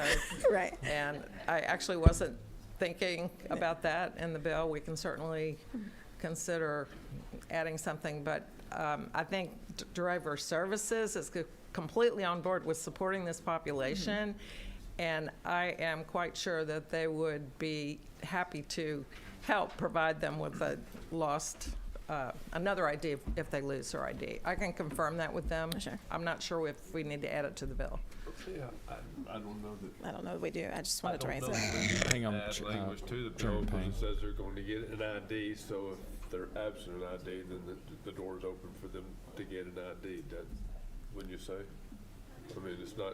Right. And I actually wasn't thinking about that in the bill. We can certainly consider adding something, but I think Driver Services is completely on board with supporting this population, and I am quite sure that they would be happy to help provide them with a another ID if they lose their ID. I can confirm that with them. Sure. I'm not sure if we need to add it to the bill. Yeah, I don't know that. I don't know if we do. I just wanted to raise it. Hang on. Add language to the bill Chairman because Payne. it says they're going to get an ID, so if they're absent an ID, then the door's open for them to get an ID. That, wouldn't you say? I mean, it's not.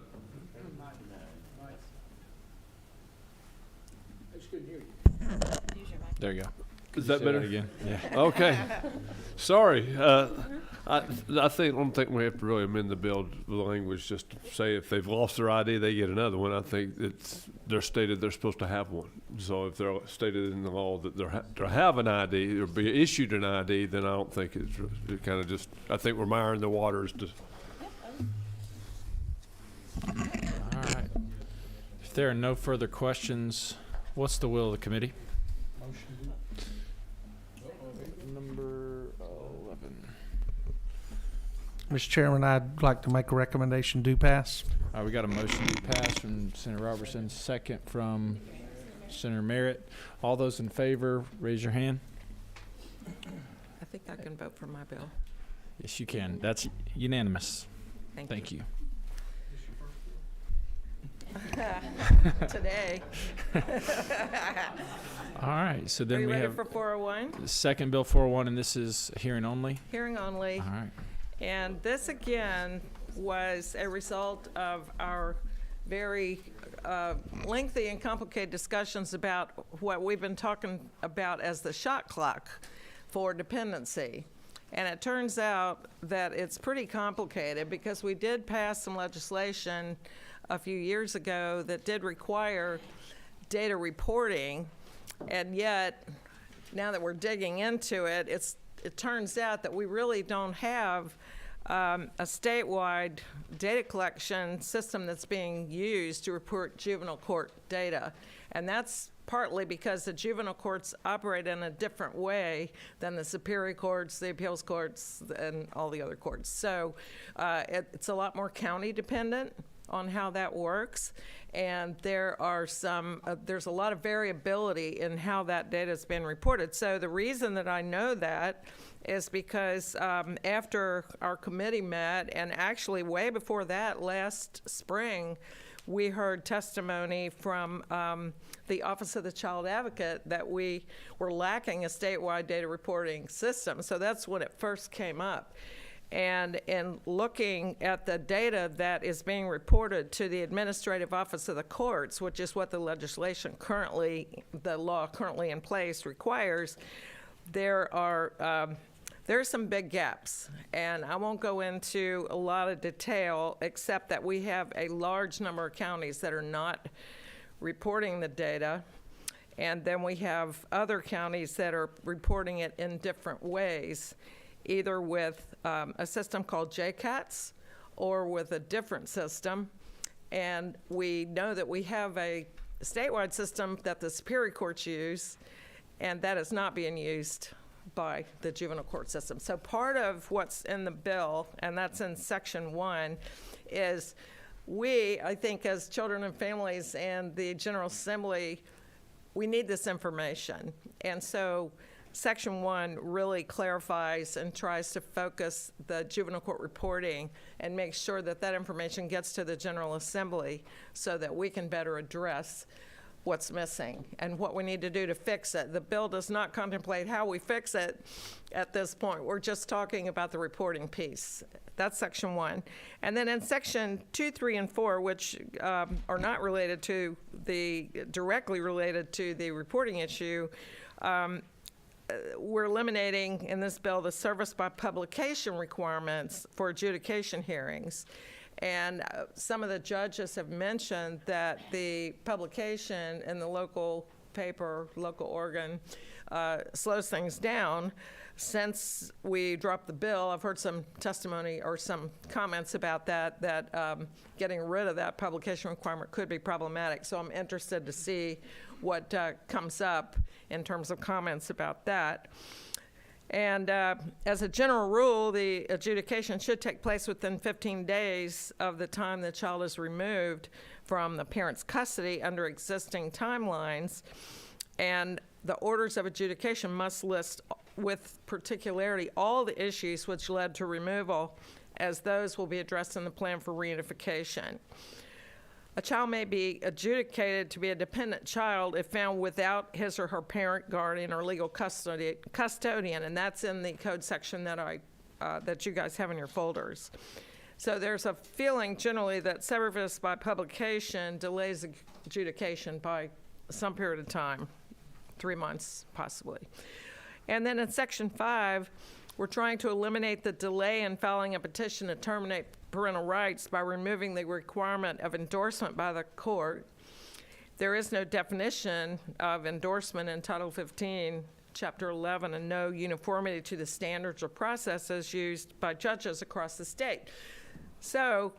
There you go. Is that better? Again. Yeah. Okay. Sorry. I don't think we have to really amend the bill, the language, just to say if they've lost their ID, they get another one. I think they're stated they're supposed to have one. So if they're stated in the law that they have an ID or be issued an ID, then I don't think it kind of just, I think we're miring the waters to. All right. If there are no further questions, what's the will of the committee? Number 11. Mr. Chairman, I'd like to make a recommendation do pass. We got a motion to pass from Senator Robertson, second from Senator Merritt. All those in favor, raise your hand. I think I can vote for my bill. Yes, you can. That's unanimous. Thank you. Today. All right, so Are then you we ready have for 401? the second Bill 401, and this is hearing only. Hearing only. All right. And this, again, was a result of our very lengthy and complicated discussions about what we've been talking about as the shot clock for dependency. And it turns out that it's pretty complicated because we did pass some legislation a few years ago that did require data reporting, and yet now that we're digging into it, it turns out that we really don't have a statewide data collection system that's being used to report juvenile court data. And that's partly because the juvenile courts operate in a different way than the superior courts, the appeals courts, and all the other courts. So it's a lot more county dependent on how that works, and there are there's a lot of variability in how that data has been reported. So the reason that I know that is because after our committee met, and actually way before that last spring, we heard testimony from the Office of the Child Advocate that we were lacking a statewide data reporting system. So that's when it first came up. And in looking at the data that is being reported to the Administrative Office of the Courts, which is what the legislation the law currently in place requires, there are some big gaps. And I won't go into a lot of detail, except that we have a large number of counties that are not reporting the data. And then we have other counties that are reporting it in different ways, either with a system called JCATS or with a different system. And we know that we have a statewide system that the superior courts use, and that is not being used by the juvenile court system. So part of what's in the bill, and that's in section 1, is we, I think, as Children and Families and the General Assembly, we need this information. And so Section 1 really clarifies and tries to focus the juvenile court reporting and make sure that that information gets to the General Assembly so that we can better address what's missing and what we need to do to fix it. The bill does not contemplate how we fix it at this point. We're just talking about the reporting piece. That's Section 1. And then in Section 2, 3, and 4, which are not related to directly related to the reporting issue, we're eliminating in this bill the service by publication requirements for adjudication hearings. And some of the judges have mentioned that the publication in the local paper, local organ, slows things down. Since we dropped the bill, I've heard some testimony or some comments about that getting rid of that publication requirement could be problematic. So I'm interested to see what comes up in terms of comments about that. And as a general rule, the adjudication should take place within 15 days of the time the child is removed from the parent's custody under existing timelines. And the orders of adjudication must list with particularity all the issues which led to removal, as those will be addressed in the plan for reunification. A child may be adjudicated to be a dependent child if found without his or her parent, guardian, or legal custodian, and that's in the code section that you guys have in your folders. So there's a feeling generally that service by publication delays adjudication by some period of time, 3 months possibly. And then in Section 5, we're trying to eliminate the delay in filing a petition to terminate parental rights by removing the requirement of endorsement by the court. There is no definition of endorsement in Title 15, Chapter 11, and no uniformity to the standards or processes used by judges across the state. So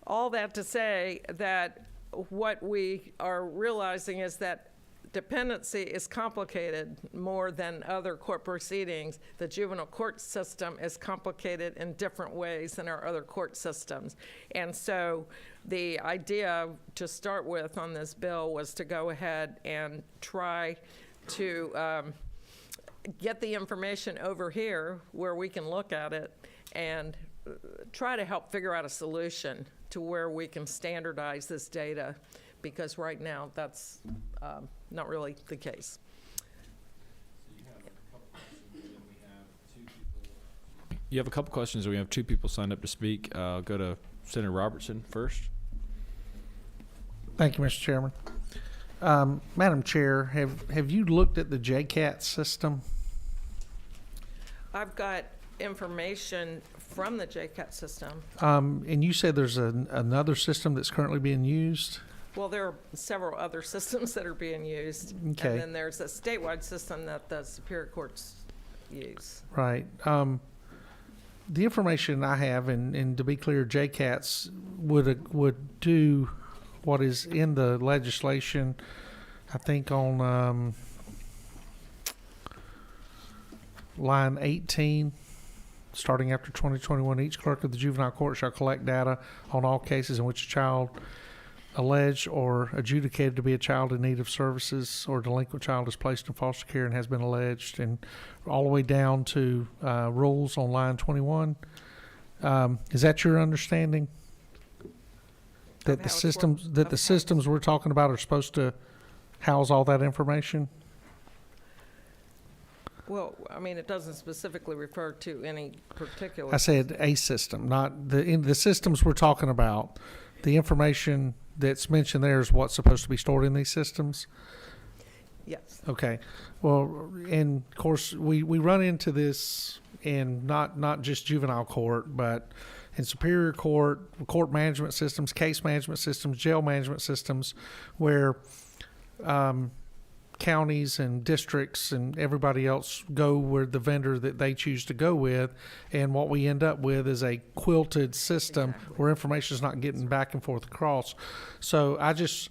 all that to say that what we are realizing is that dependency is complicated more than other court proceedings. The juvenile court system is complicated in different ways than our other court systems. And so the idea to start with on this bill was to go ahead and try to get the information over here where we can look at it and try to help figure out a solution to where we can standardize this data, because right now that's not really the case. You have a couple questions, and we have 2 people signed up to speak. I'll go to Senator Robertson first. Thank you, Mr. Chairman. Madam Chair, have you looked at the JCAT system? I've got information from the JCAT system. And you said there's another system that's currently being used? Well, there are several other systems that are being used. Okay. And then there's a statewide system that the Superior Courts use. Right. The information I have, and to be clear, JCATS would do what is in the legislation, I think on line 18, starting after 2021, each clerk of the juvenile court shall collect data on all cases in which a child alleged or adjudicated to be a child in need of services or delinquent child is placed in foster care and has been alleged, and all the way down to rules on line 21. Is that your understanding? That the systems we're talking about are supposed to house all that information? Well, I mean, it doesn't specifically refer to any particular. I said a system, not in the systems we're talking about. The information that's mentioned there is what's supposed to be stored in these systems? Yes. Okay. Well, and of course, we run into this in not just juvenile court, but in Superior Court, court management systems, case management systems, jail management systems, where counties and districts and everybody else go where the vendor that they choose to go with, and what we end up with is a quilted system where information is not getting back and forth across. So I just,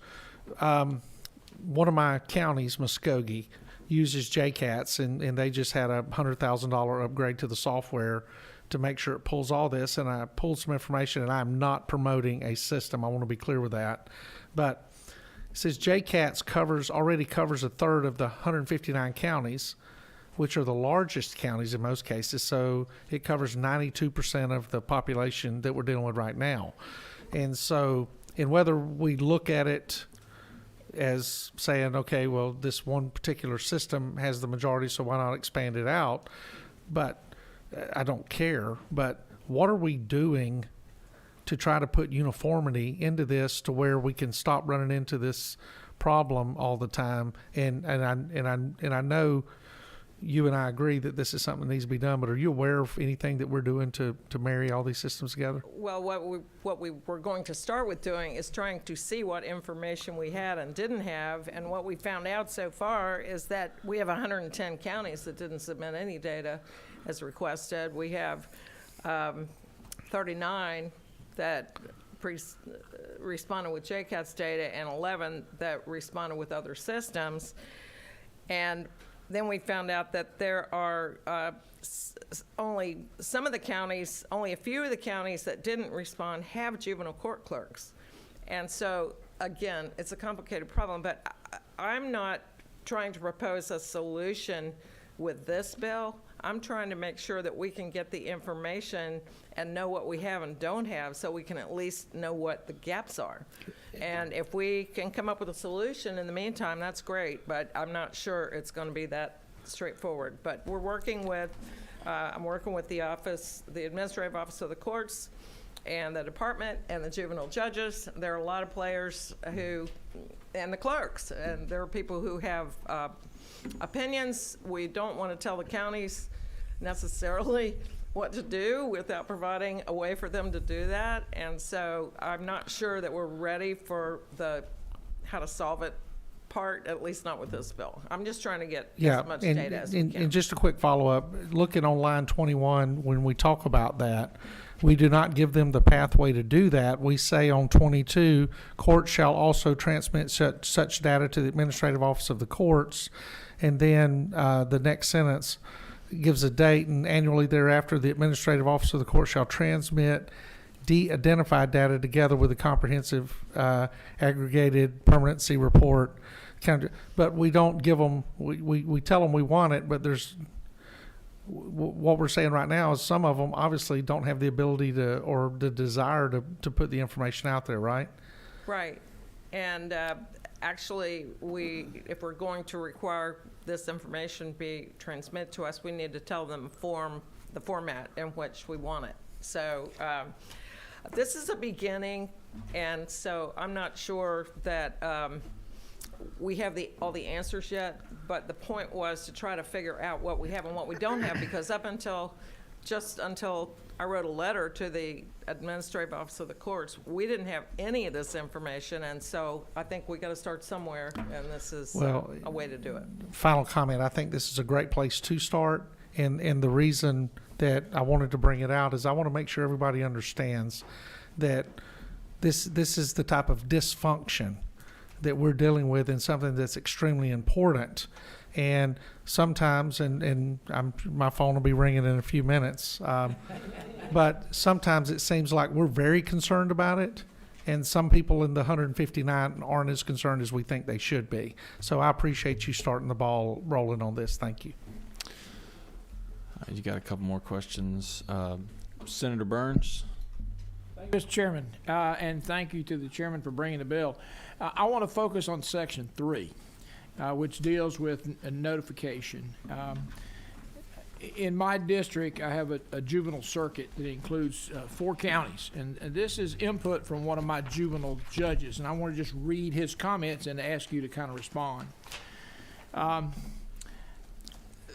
one of my counties, Muskogee, uses JCATS, and they just had a $100,000 upgrade to the software to make sure it pulls all this, and I pulled some information, and I'm not promoting a system. I want to be clear with that. But it says JCATS already covers a third of the 159 counties, which are the largest counties in most cases. So it covers 92% of the population that we're dealing with right now. And so, and whether we look at it as saying, okay, well, this one particular system has the majority, so why not expand it out? But I don't care. But what are we doing to try to put uniformity into this to where we can stop running into this problem all the time? And I know you and I agree that this is something that needs to be done, but are you aware of anything that we're doing to marry all these systems together? Well, what we were going to start with doing is trying to see what information we had and didn't have, and what we found out so far is that we have 110 counties that didn't submit any data as requested. We have 39 that responded with JCATS data and 11 that responded with other systems. And then we found out that there are only some of the counties, only a few of the counties that didn't respond have juvenile court clerks. And so, again, it's a complicated problem, but I'm not trying to propose a solution with this bill. I'm trying to make sure that we can get the information and know what we have and don't have, so we can at least know what the gaps are. And if we can come up with a solution in the meantime, that's great, but I'm not sure it's going to be that straightforward. But we're working with, I'm working with the office, the administrative office of the courts, and the department, and the juvenile judges. There are a lot of players who, and the clerks, and there are people who have opinions. We don't want to tell the counties necessarily what to do without providing a way for them to do that. And so I'm not sure that we're ready for the how to solve it part, at least not with this bill. I'm just trying to get as much data as we can. And just a quick follow-up, looking on line 21, when we talk about that, we do not give them the pathway to do that. We say on 22, courts shall also transmit such data to the administrative office of the courts. And then the next sentence gives a date, and annually thereafter, the administrative office of the court shall transmit de-identified data together with a comprehensive aggregated permanency report. But we don't give them, we tell them we want it, but there's, what we're saying right now is some of them obviously don't have the ability to, or the desire to put the information out there, right? Right. And actually, if we're going to require this information be transmitted to us, we need to tell them the format in which we want it. So this is a beginning, and so I'm not sure that we have all the answers yet, but the point was to try to figure out what we have and what we don't have, because just until I wrote a letter to the administrative office of the courts, we didn't have any of this information, and so I think we got to start somewhere, and this is a way to do it. Final comment, I think this is a great place to start, and the reason that I wanted to bring it out is I want to make sure everybody understands that this is the type of dysfunction that we're dealing with, and something that's extremely important. And sometimes, and my phone will be ringing in a few minutes, but sometimes it seems like we're very concerned about it, and some people in the 159 aren't as concerned as we think they should be. So I appreciate you starting the ball rolling on this. Thank you. You got a couple more questions. Senator Burns? Thank you, Mr. Chairman, and thank you to the chairman for bringing the bill. I want to focus on Section 3. Which deals with notification. In my district, I have a juvenile circuit that includes 4 counties, and this is input from one of my juvenile judges, and I want to just read his comments and ask you to kind of respond.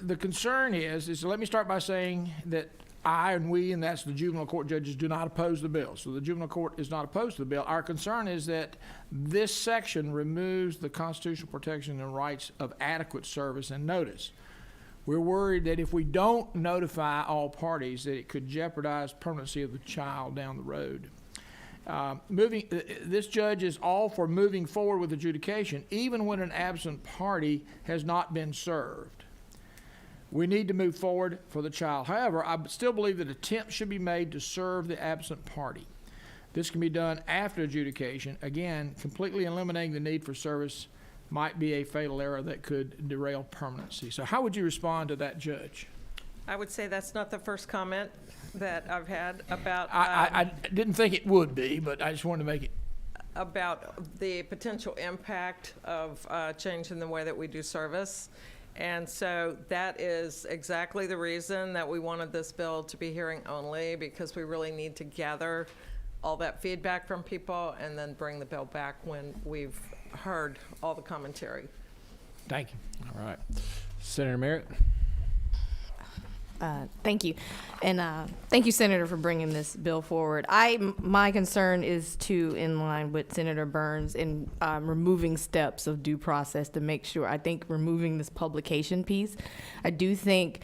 The concern is let me start by saying that I and we, and that's the juvenile court judges, do not oppose the bill. So the juvenile court is not opposed to the bill. Our concern is that this section removes the constitutional protection and rights of adequate service and notice. We're worried that if we don't notify all parties, that it could jeopardize permanency of the child down the road. This judge is all for moving forward with adjudication, even when an absent party has not been served. We need to move forward for the child. However, I still believe that attempts should be made to serve the absent party. This can be done after adjudication. Again, completely eliminating the need for service might be a fatal error that could derail permanency. So how would you respond to that, Judge? I would say that's not the first comment that I've had about. I didn't think it would be, but I just wanted to make it. About the potential impact of changing the way that we do service. And so that is exactly the reason that we wanted this bill to be hearing only, because we really need to gather all that feedback from people and then bring the bill back when we've heard all the commentary. Thank you. All right. Senator Merritt? Thank you. And thank you, Senator, for bringing this bill forward. My concern is in line with Senator Burns in removing steps of due process to make sure. I think removing this publication piece, I do think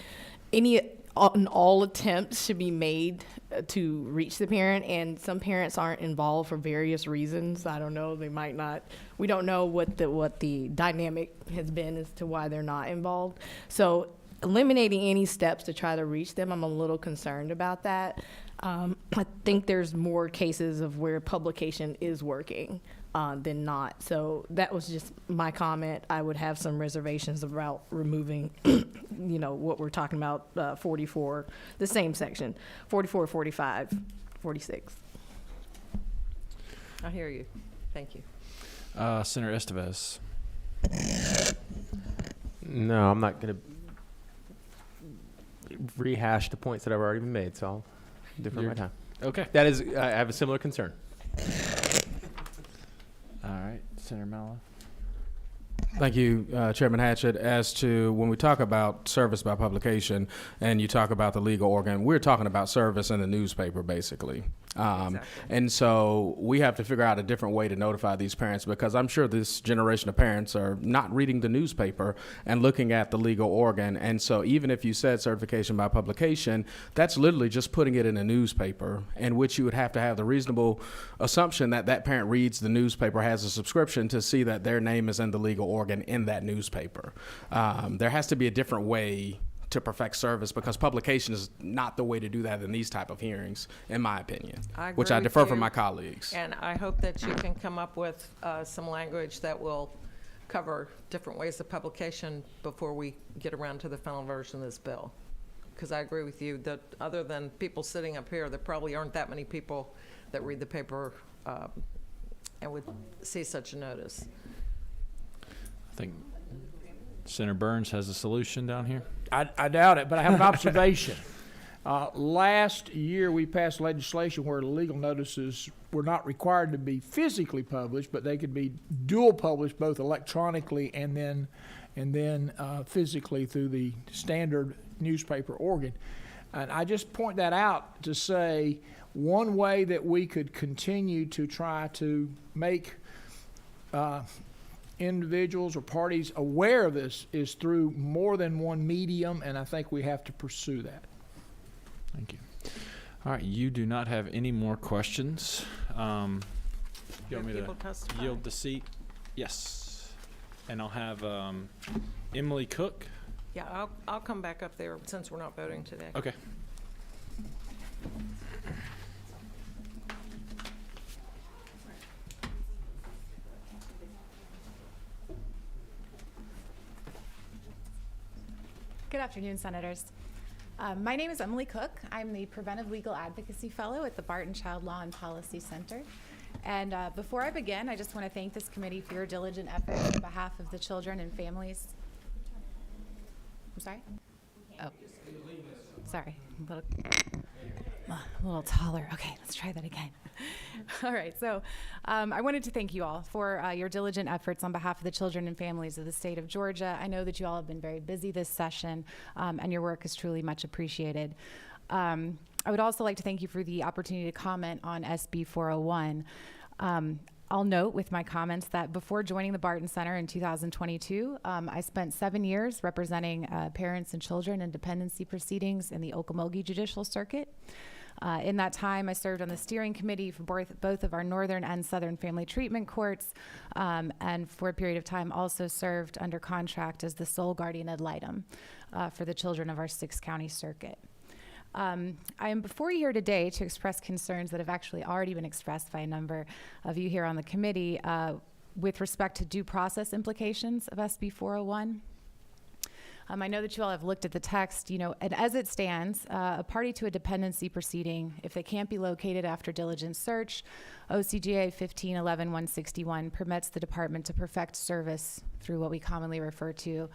all attempts should be made to reach the parent, and some parents aren't involved for various reasons. I don't know, they might not. We don't know what the dynamic has been as to why they're not involved. So eliminating any steps to try to reach them, I'm a little concerned about that. I think there's more cases of where publication is working than not. So that was just my comment. I would have some reservations about removing, what we're talking about, 44, the same section, 44, 45, 46. I hear you. Thank you. Senator Estevez? No, I'm not going to rehash the points that have already been made, so I'll defer my time. Okay. That is, I have a similar concern. All right. Senator Mallow? Thank you, Chairman Hatchett. As to when we talk about service by publication and you talk about the legal organ, we're talking about service in the newspaper, basically. Exactly. And so we have to figure out a different way to notify these parents, because I'm sure this generation of parents are not reading the newspaper and looking at the legal organ. And so even if you said certification by publication, that's literally just putting it in a newspaper, in which you would have to have the reasonable assumption that that parent reads the newspaper, has a subscription to see that their name is in the legal organ in that newspaper. There has to be a different way to perfect service, because publication is not the way to do that in these type of hearings, in my opinion, which I defer from my colleagues. And I hope that you can come up with some language that will cover different ways of publication before we get around to the final version of this bill. Because I agree with you that other than people sitting up here, there probably aren't that many people that read the paper and would see such a notice. I think Senator Burns has a solution down here. I doubt it, but I have an observation. Last year, we passed legislation where legal notices were not required to be physically published, but they could be dual published, both electronically and then physically through the standard newspaper organ. And I just point that out to say one way that we could continue to try to make individuals or parties aware of this is through more than one medium, and I think we have to pursue that. Thank you. All right, you do not have any more questions. You want me to yield the seat? Yes. And I'll have Emily Cook. Yeah, I'll come back up there since we're not voting today. Okay. Good afternoon, Senators. My name is Emily Cook. I'm the Preventive Legal Advocacy Fellow at the Barton Child Law and Policy Center. And before I begin, I just want to thank this committee for your diligent efforts on behalf of the children and families. I'm sorry? Oh, sorry. A little taller. Okay, let's try that again. All right, so I wanted to thank you all for your diligent efforts on behalf of the children and families of the state of Georgia. I know that you all have been very busy this session, and your work is truly much appreciated. I would also like to thank you for the opportunity to comment on SB 401. I'll note with my comments that before joining the Barton Center in 2022, I spent 7 years representing parents and children in dependency proceedings in the Okmulgee Judicial Circuit. In that time, I served on the steering committee for both of our northern and southern family treatment courts, and for a period of time also served under contract as the sole guardian ad litem for the children of our 6-county circuit. I am before you here today to express concerns that have actually already been expressed by a number of you here on the committee with respect to due process implications of SB 401. I know that you all have looked at the text, and as it stands, a party to a dependency proceeding, if they can't be located after diligent search, OCGA 1511-161 permits the department to perfect service through what we commonly refer to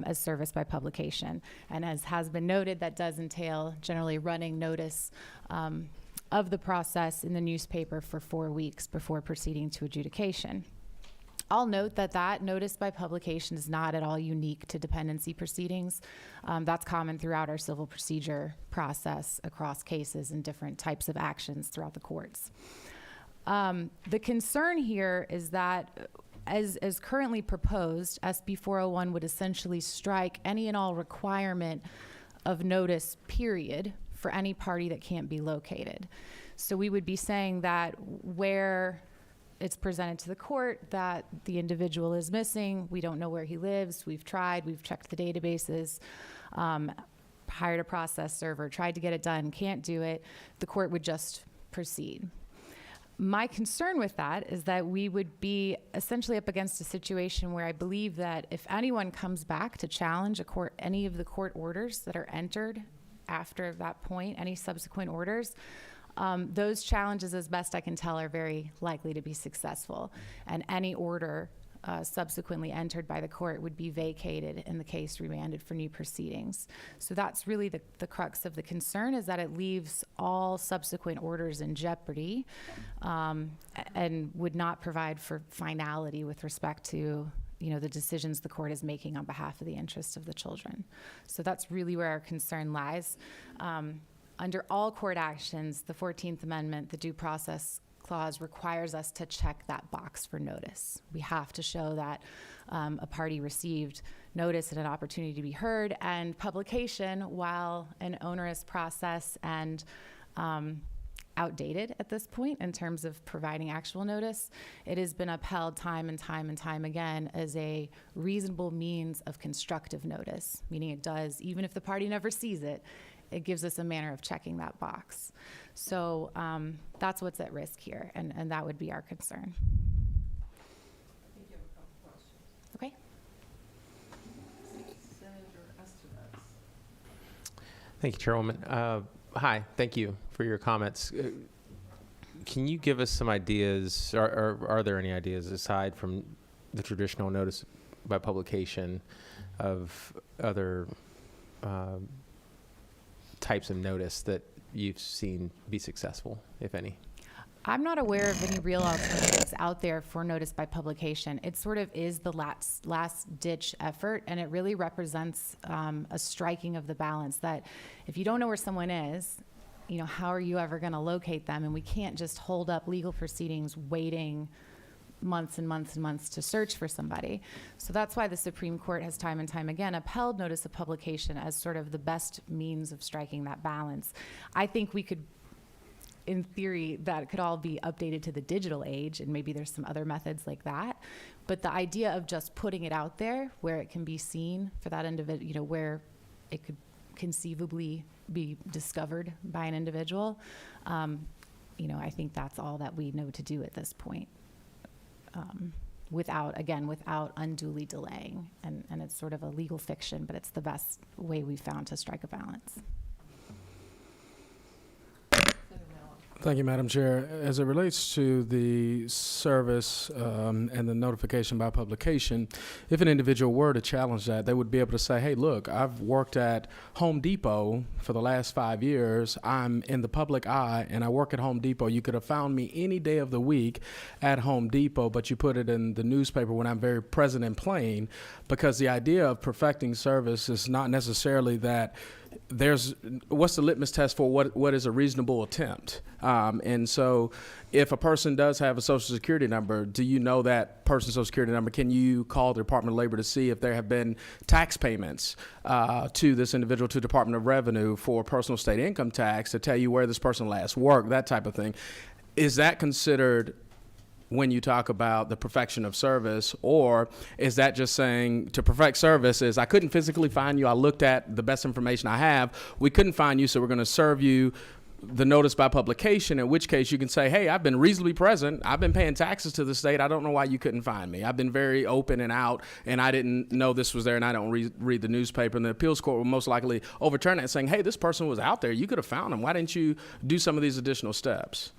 as service by publication. And as has been noted, that does entail generally running notice of the process in the newspaper for 4 weeks before proceeding to adjudication. I'll note that notice by publication is not at all unique to dependency proceedings. That's common throughout our civil procedure process across cases and different types of actions throughout the courts. The concern here is that as currently proposed, SB 401 would essentially strike any and all requirement of notice, period, for any party that can't be located. So we would be saying that where it's presented to the court that the individual is missing, we don't know where he lives, we've checked the databases, hired a process server, tried to get it done, can't do it, the court would just proceed. My concern with that is that we would be essentially up against a situation where I believe that if anyone comes back to challenge any of the court orders that are entered after that point, any subsequent orders, those challenges, as best I can tell, are very likely to be successful. And any order subsequently entered by the court would be vacated and the case remanded for new proceedings. So that's really the crux of the concern, is that it leaves all subsequent orders in jeopardy and would not provide for finality with respect to the decisions the court is making on behalf of the interests of the children. So that's really where our concern lies. Under all court actions, the 14th Amendment, the Due Process Clause, requires us to check that box for notice. We have to show that a party received notice and an opportunity to be heard, and publication, while an onerous process and outdated at this point in terms of providing actual notice, it has been upheld time and time again as a reasonable means of constructive notice, meaning it does, even if the party never sees it, it gives us a manner of checking that box. So that's what's at risk here, and that would be our concern. Okay. Senator Estevez. Thank you, Chairwoman. Hi, thank you for your comments. Can you give us some ideas, or are there any ideas aside from the traditional notice by publication of other types of notice that you've seen be successful, if any? I'm not aware of any real alternatives out there for notice by publication. It sort of is the last ditch effort, and it really represents a striking of the balance that if you don't know where someone is, how are you ever going to locate them? And we can't just hold up legal proceedings waiting months and months and months to search for somebody. So that's why the Supreme Court has time and time again upheld notice of publication as sort of the best means of striking that balance. I think we could, in theory, that could all be updated to the digital age, and maybe there's some other methods like that. But the idea of just putting it out there where it can be seen for that individual, where it could conceivably be discovered by an individual, I think that's all that we know to do at this point. Without unduly delaying. And it's sort of a legal fiction, but it's the best way we've found to strike a balance. Thank you, Madam Chair. As it relates to the service and the notification by publication, if an individual were to challenge that, they would be able to say, hey, look, I've worked at Home Depot for the last 5 years. I'm in the public eye, and I work at Home Depot. You could have found me any day of the week at Home Depot, but you put it in the newspaper when I'm very present and plain, because the idea of perfecting service is not necessarily that what's the litmus test for what is a reasonable attempt? And so if a person does have a Social Security number, do you know that person's Social Security number? Can you call the Department of Labor to see if there have been tax payments to this individual, to Department of Revenue for personal state income tax to tell you where this person last worked, that type of thing? Is that considered when you talk about the perfection of service, or is that just saying to perfect service is I couldn't physically find you, I looked at the best information I have, we couldn't find you, so we're going to serve you the notice by publication, in which case you can say, hey, I've been reasonably present, I've been paying taxes to the state, I don't know why you couldn't find me. I've been very open and out, and I didn't know this was there, and I don't read the newspaper. And the appeals court will most likely overturn that, saying, hey, this person was out there, you could have found him, why didn't you do some of these additional steps?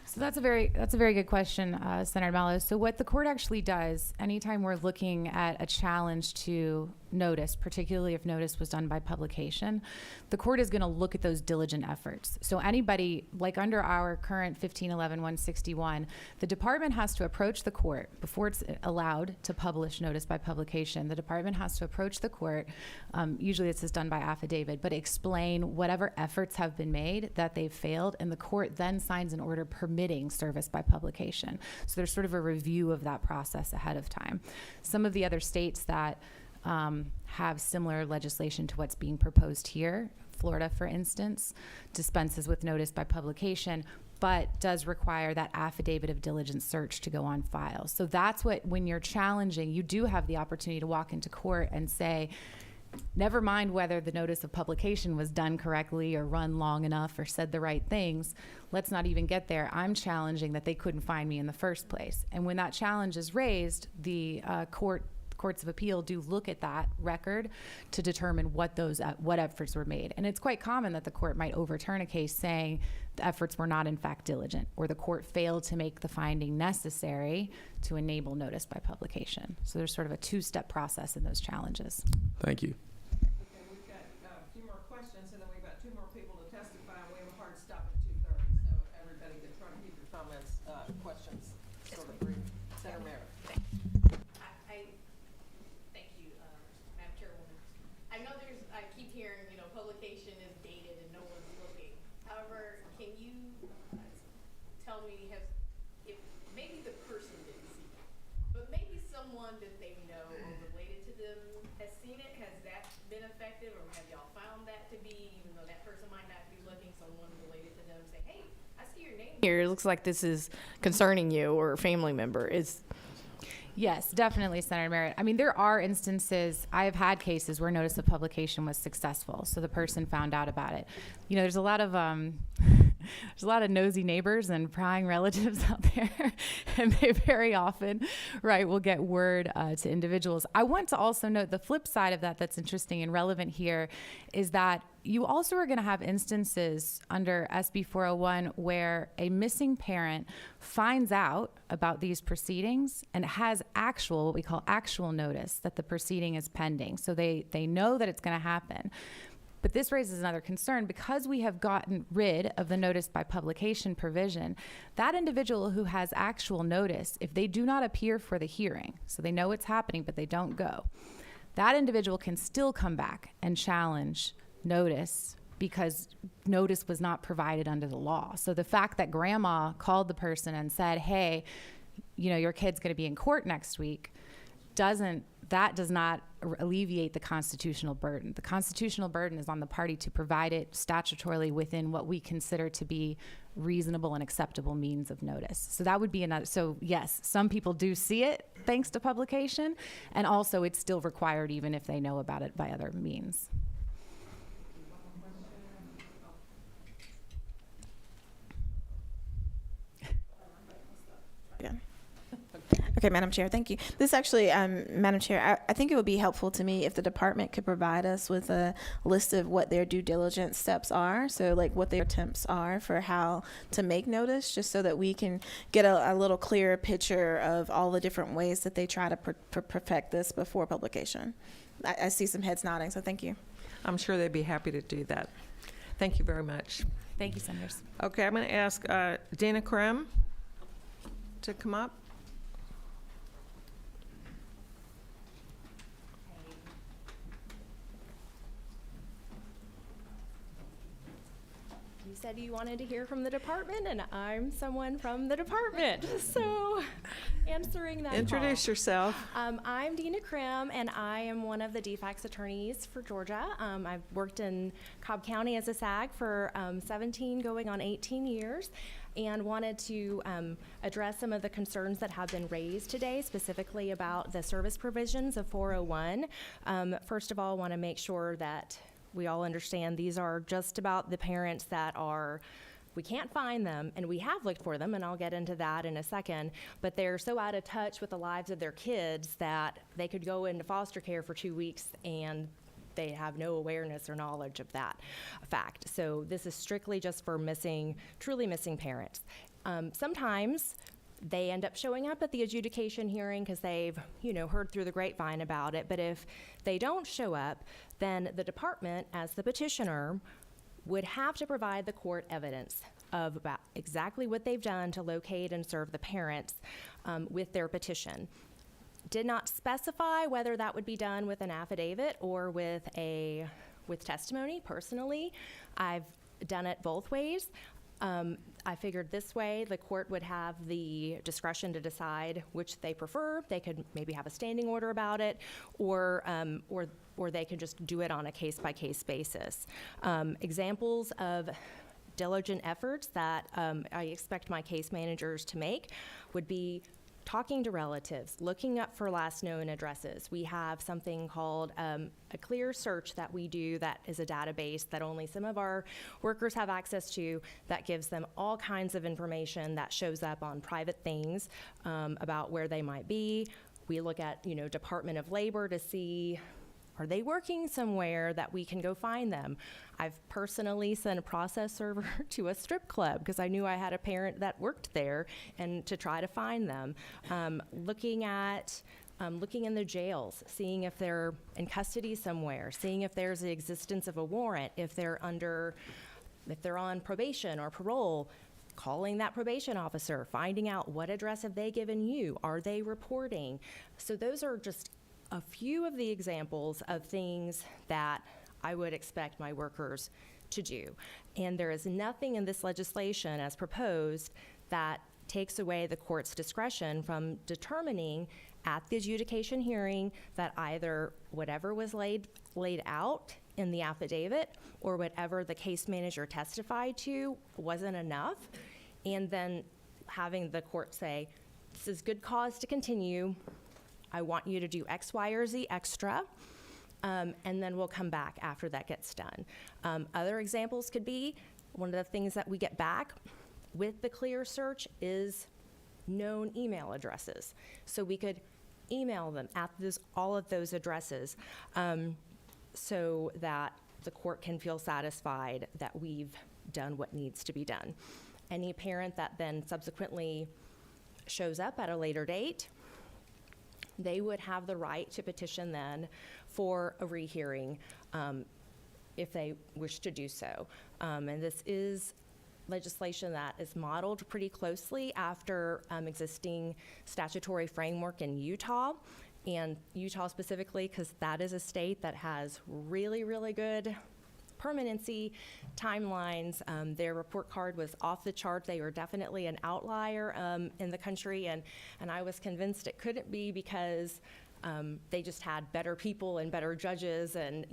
So that's a very good question, Senator Mello. So what the court actually does, anytime we're looking at a challenge to notice, particularly if notice was done by publication, the court is going to look at those diligent efforts. So anybody, like under our current 1511-161, the department has to approach the court before it's allowed to publish notice by publication. The department has to approach the court, usually this is done by affidavit, but explain whatever efforts have been made that they've failed, and the court then signs an order permitting service by publication. So there's sort of a review of that process ahead of time. Some of the other states that have similar legislation to what's being proposed here, Florida, for instance, dispenses with notice by publication, but does require that affidavit of diligent search to go on file. So that's what, when you're challenging, you do have the opportunity to walk into court and say, never mind whether the notice of publication was done correctly or run long enough or said the right things. Let's not even get there. I'm challenging that they couldn't find me in the first place. And when that challenge is raised, the courts of appeal do look at that record to determine what efforts were made. And it's quite common that the court might overturn a case saying the efforts were not in fact diligent, or the court failed to make the finding necessary to enable notice by publication. So there's sort of a two-step process in those challenges. Thank you. Okay, we've got a few more questions, and then we've got two more people to testify, and we have a hard stop at 2:30, so everybody can try to keep your comments, questions sort of brief. Senator Merritt. Thank you, Madam Chairwoman. I know I keep hearing, publication is dated and no one's looking. However, can you tell me, if maybe the person didn't see it, but maybe someone that they know or related to them has seen it? Has that been effective, or have y'all found that to be, even though that person might not be looking, someone related to them say, hey, I see your name here, it looks like this is concerning you or a family member? Yes, definitely, Senator Merritt. I mean, there are instances, I have had cases where notice of publication was successful, so the person found out about it. There's a lot of nosy neighbors and prying relatives out there, and they very often, will get word to individuals. I want to also note the flip side of that that's interesting and relevant here is that you also are going to have instances under SB 401 where a missing parent finds out about these proceedings and has what we call actual notice that the proceeding is pending. So they know that it's going to happen. But this raises another concern. Because we have gotten rid of the notice by publication provision, that individual who has actual notice, if they do not appear for the hearing, so they know it's happening but they don't go, that individual can still come back and challenge notice because notice was not provided under the law. So the fact that grandma called the person and said, hey, your kid's going to be in court next week, does not alleviate the constitutional burden. The constitutional burden is on the party to provide it statutorily within what we consider to be reasonable and acceptable means of notice. So that would be another. So yes, some people do see it thanks to publication, and also it's still required even if they know about it by other means. Yeah. Okay, Madam Chair, thank you. This actually, Madam Chair, I think it would be helpful to me if the department could provide us with a list of what their due diligence steps are. So like what their attempts are for how to make notice, just so that we can get a little clearer picture of all the different ways that they try to perfect this before publication. I see some heads nodding, so thank you. I'm sure they'd be happy to do that. Thank you very much. Thank you, Senators. Okay, I'm going to ask Dana Krem to come up. said you wanted to hear from the department, and I'm someone from the department. So, answering that Introduce call. yourself. I'm Dina Krim, and I am one of the DFACS attorneys for Georgia. I've worked in Cobb County as a SAG for 17 going on 18 years, and wanted to address some of the concerns that have been raised today, specifically about the service provisions of 401. First of all, want to make sure that we all understand these are just about the parents that are, we can't find them, and we have looked for them, and I'll get into that in a second, but they're so out of touch with the lives of their kids that they could go into foster care for 2 weeks and they have no awareness or knowledge of that fact. So this is strictly just for truly missing parents. Sometimes they end up showing up at the adjudication hearing because they've, heard through the grapevine about it. But if they don't show up, then the department, as the petitioner, would have to provide the court evidence of about exactly what they've done to locate and serve the parents with their petition. Did not specify whether that would be done with an affidavit or with testimony. Personally, I've done it both ways. I figured this way the court would have the discretion to decide which they prefer. They could maybe have a standing order about it, or they could just do it on a case-by-case basis. Examples of diligent efforts that I expect my case managers to make would be talking to relatives, looking up for last known addresses. We have something called a clear search that we do that is a database that only some of our workers have access to that gives them all kinds of information that shows up on private things about where they might be. We look at, Department of Labor to see, are they working somewhere that we can go find them? I've personally sent a process server to a strip club because I knew I had a parent that worked there, and to try to find them. Looking in the jails, seeing if they're in custody somewhere, seeing if there's the existence of a warrant, if they're on probation or parole, calling that probation officer, finding out what address have they given you, are they reporting? So those are just a few of the examples of things that I would expect my workers to do. And there is nothing in this legislation as proposed that takes away the court's discretion from determining at the adjudication hearing that either whatever was laid out in the affidavit or whatever the case manager testified to wasn't enough, and then having the court say, this is good cause to continue. I want you to do X, Y, or Z extra, and then we'll come back after that gets done. Other examples could be, one of the things that we get back with the clear search is known email addresses. So we could email them at all of those addresses so that the court can feel satisfied that we've done what needs to be done. Any parent that then subsequently shows up at a later date, they would have the right to petition then for a rehearing if they wish to do so. And this is legislation that is modeled pretty closely after existing statutory framework in Utah, and Utah specifically because that is a state that has really, really good permanency timelines. Their report card was off the chart. They were definitely an outlier in the country, and I was convinced it couldn't be because they just had better people and better judges and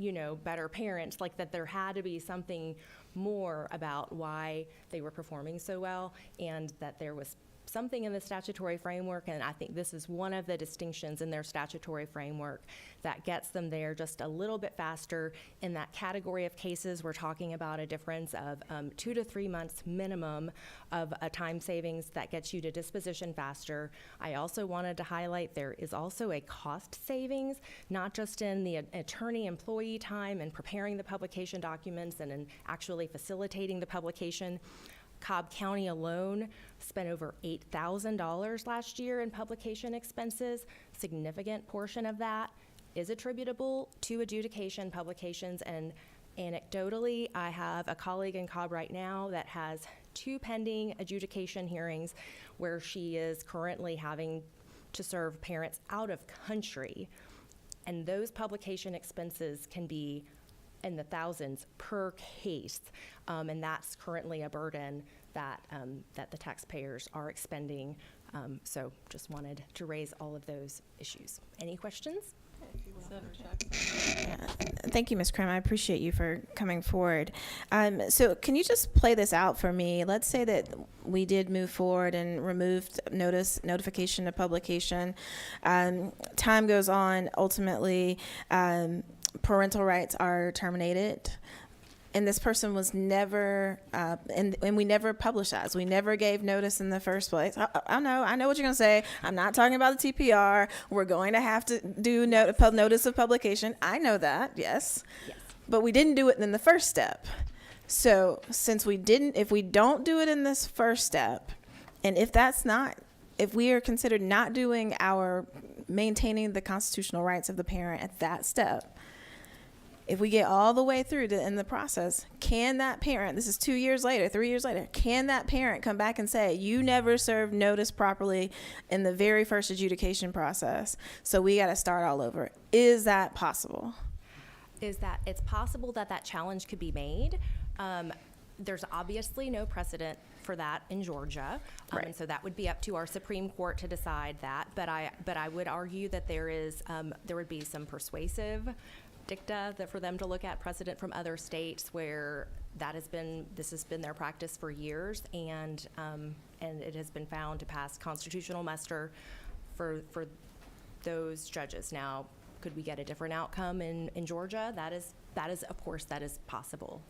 better parents, like that there had to be something more about why they were performing so well, and that there was something in the statutory framework, and I think this is one of the distinctions in their statutory framework that gets them there just a little bit faster. In that category of cases, we're talking about a difference of 2 to 3 months minimum of a time savings that gets you to disposition faster. I also wanted to highlight there is also a cost savings, not just in the attorney-employee time and preparing the publication documents and in actually facilitating the publication. Cobb County alone spent over $8,000 last year in publication expenses. Significant portion of that is attributable to adjudication publications, and anecdotally, I have a colleague in Cobb right now that has 2 pending adjudication hearings where she is currently having to serve parents out of country, and those publication expenses can be in the thousands per case, and that's currently a burden that that the taxpayers are expending. So just wanted to raise all of those issues. Any questions? Thank you, Ms. Krim. I appreciate you for coming forward. So can you just play this out for me? Let's say that we did move forward and removed notification of publication. Time goes on. Ultimately, parental rights are terminated. And this person was never, and we never publicized. We never gave notice in the first place. I know what you're going to say. I'm not talking about the TPR. We're going to have to do notice of publication. I know that, yes. But we didn't do it in the first step. So since we didn't, if we don't do it in this first step, and if we are considered not doing maintaining the constitutional rights of the parent at that step, if we get all the way through in the process, can that parent, this is 2 years later, 3 years later, can that parent come back and say, you never served notice properly in the very first adjudication process, so we got to start all over? Is that possible? Is that it's possible that challenge could be made. There's obviously no precedent for that in Georgia, and so that would be up to our Supreme Court to decide that. But I would argue that there would be some persuasive dicta for them to look at precedent from other states where this has been their practice for years, and it has been found to pass constitutional muster for those judges. Now, could we get a different outcome in Georgia? That is of course possible.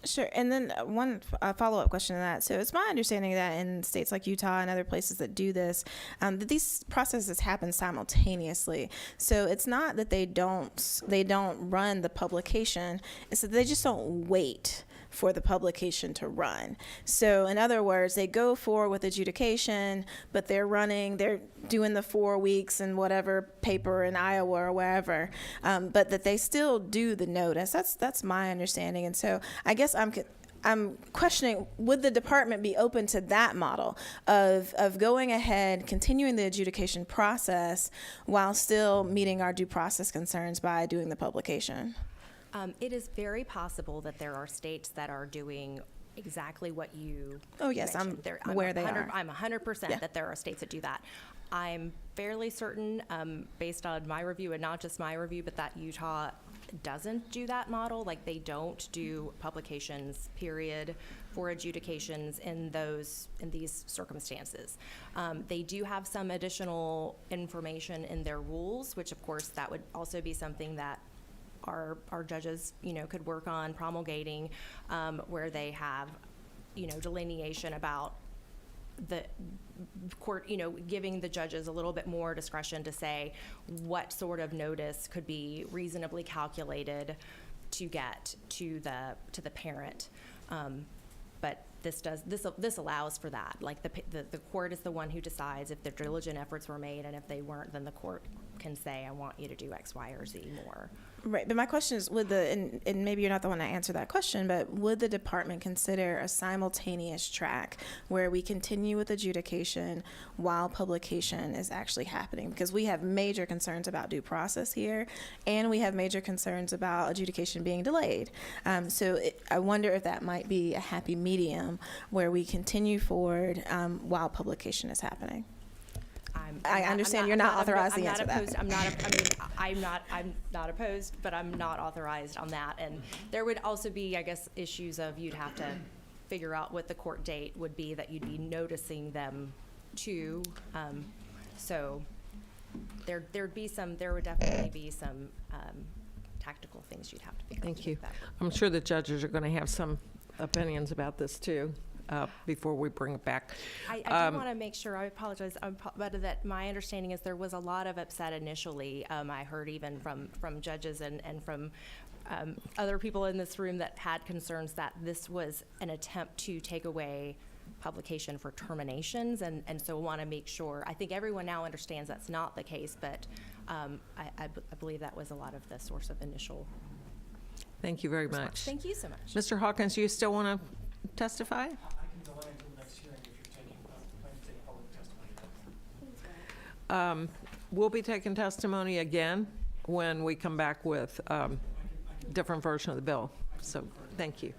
Sure. And then one follow-up question to that. So it's my understanding that in states like Utah and other places that do this, that these processes happen simultaneously. So it's not that they don't run the publication, it's that they just don't wait for the publication to run. So in other words, they go forward with adjudication, but they're doing the 4 weeks and whatever paper in Iowa or wherever, but that they still do the notice. That's my understanding. And so I guess I'm questioning, would the department be open to that model of going ahead, continuing the adjudication process while still meeting our due process concerns by doing the publication? It is very possible that there are states that are doing exactly what you mentioned. I'm aware they are. I'm 100% that there are states that do that. I'm fairly certain, based on my review, and not just my review, but that Utah doesn't do that model. Like, they don't do publications, period, for adjudications in these circumstances. They do have some additional information in their rules, which of course that would also be something that our judges, could work on promulgating, where they have, delineation about the court, giving the judges a little bit more discretion to say what sort of notice could be reasonably calculated to get to the parent. But this allows for that. Like, the court is the one who decides if the diligent efforts were made, and if they weren't, then the court can say, I want you to do X, Y, or Z more. Right, but my question is, and maybe you're not the one to answer that question, but would the department consider a simultaneous track where we continue with adjudication while publication is actually happening? Because we have major concerns about due process here, and we have major concerns about adjudication being delayed. I wonder if that might be a happy medium where we continue forward while publication is happening. I understand you're not authorized to answer that. I'm not opposed, but I'm not authorized on that. And there would also be, I guess, issues of you'd have to figure out what the court date would be that you'd be noticing them to. So there would definitely be some tactical things you'd have to figure out. Thank you. I'm sure the judges are going to have some opinions about this too. Before we bring it back. I do want to make sure, I apologize, but that my understanding is there was a lot of upset initially. I heard even from judges and from other people in this room that had concerns that this was an attempt to take away publication for terminations, and so want to make sure. I think everyone now understands that's not the case, but I believe that was a lot of the source of initial. Thank you very much. Thank you so much. Mr. Hawkins, you still want to testify? We'll be taking testimony again when we come back with different version of the bill. So thank you.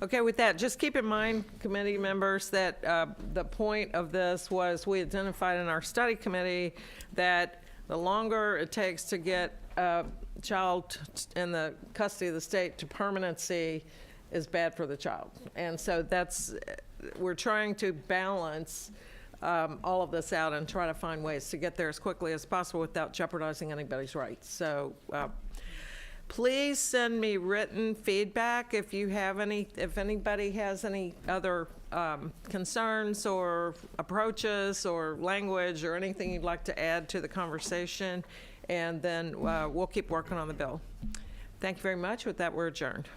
Okay, with that, just keep in mind, committee members, that the point of this was we identified in our study committee that the longer it takes to get a child in the custody of the state to permanency is bad for the child. And so we're trying to balance all of this out and try to find ways to get there as quickly as possible without jeopardizing anybody's rights. So please send me written feedback if anybody has any other concerns or approaches or language or anything you'd like to add to the conversation, and then we'll keep working on the bill. Thank you very much. With that, we're adjourned.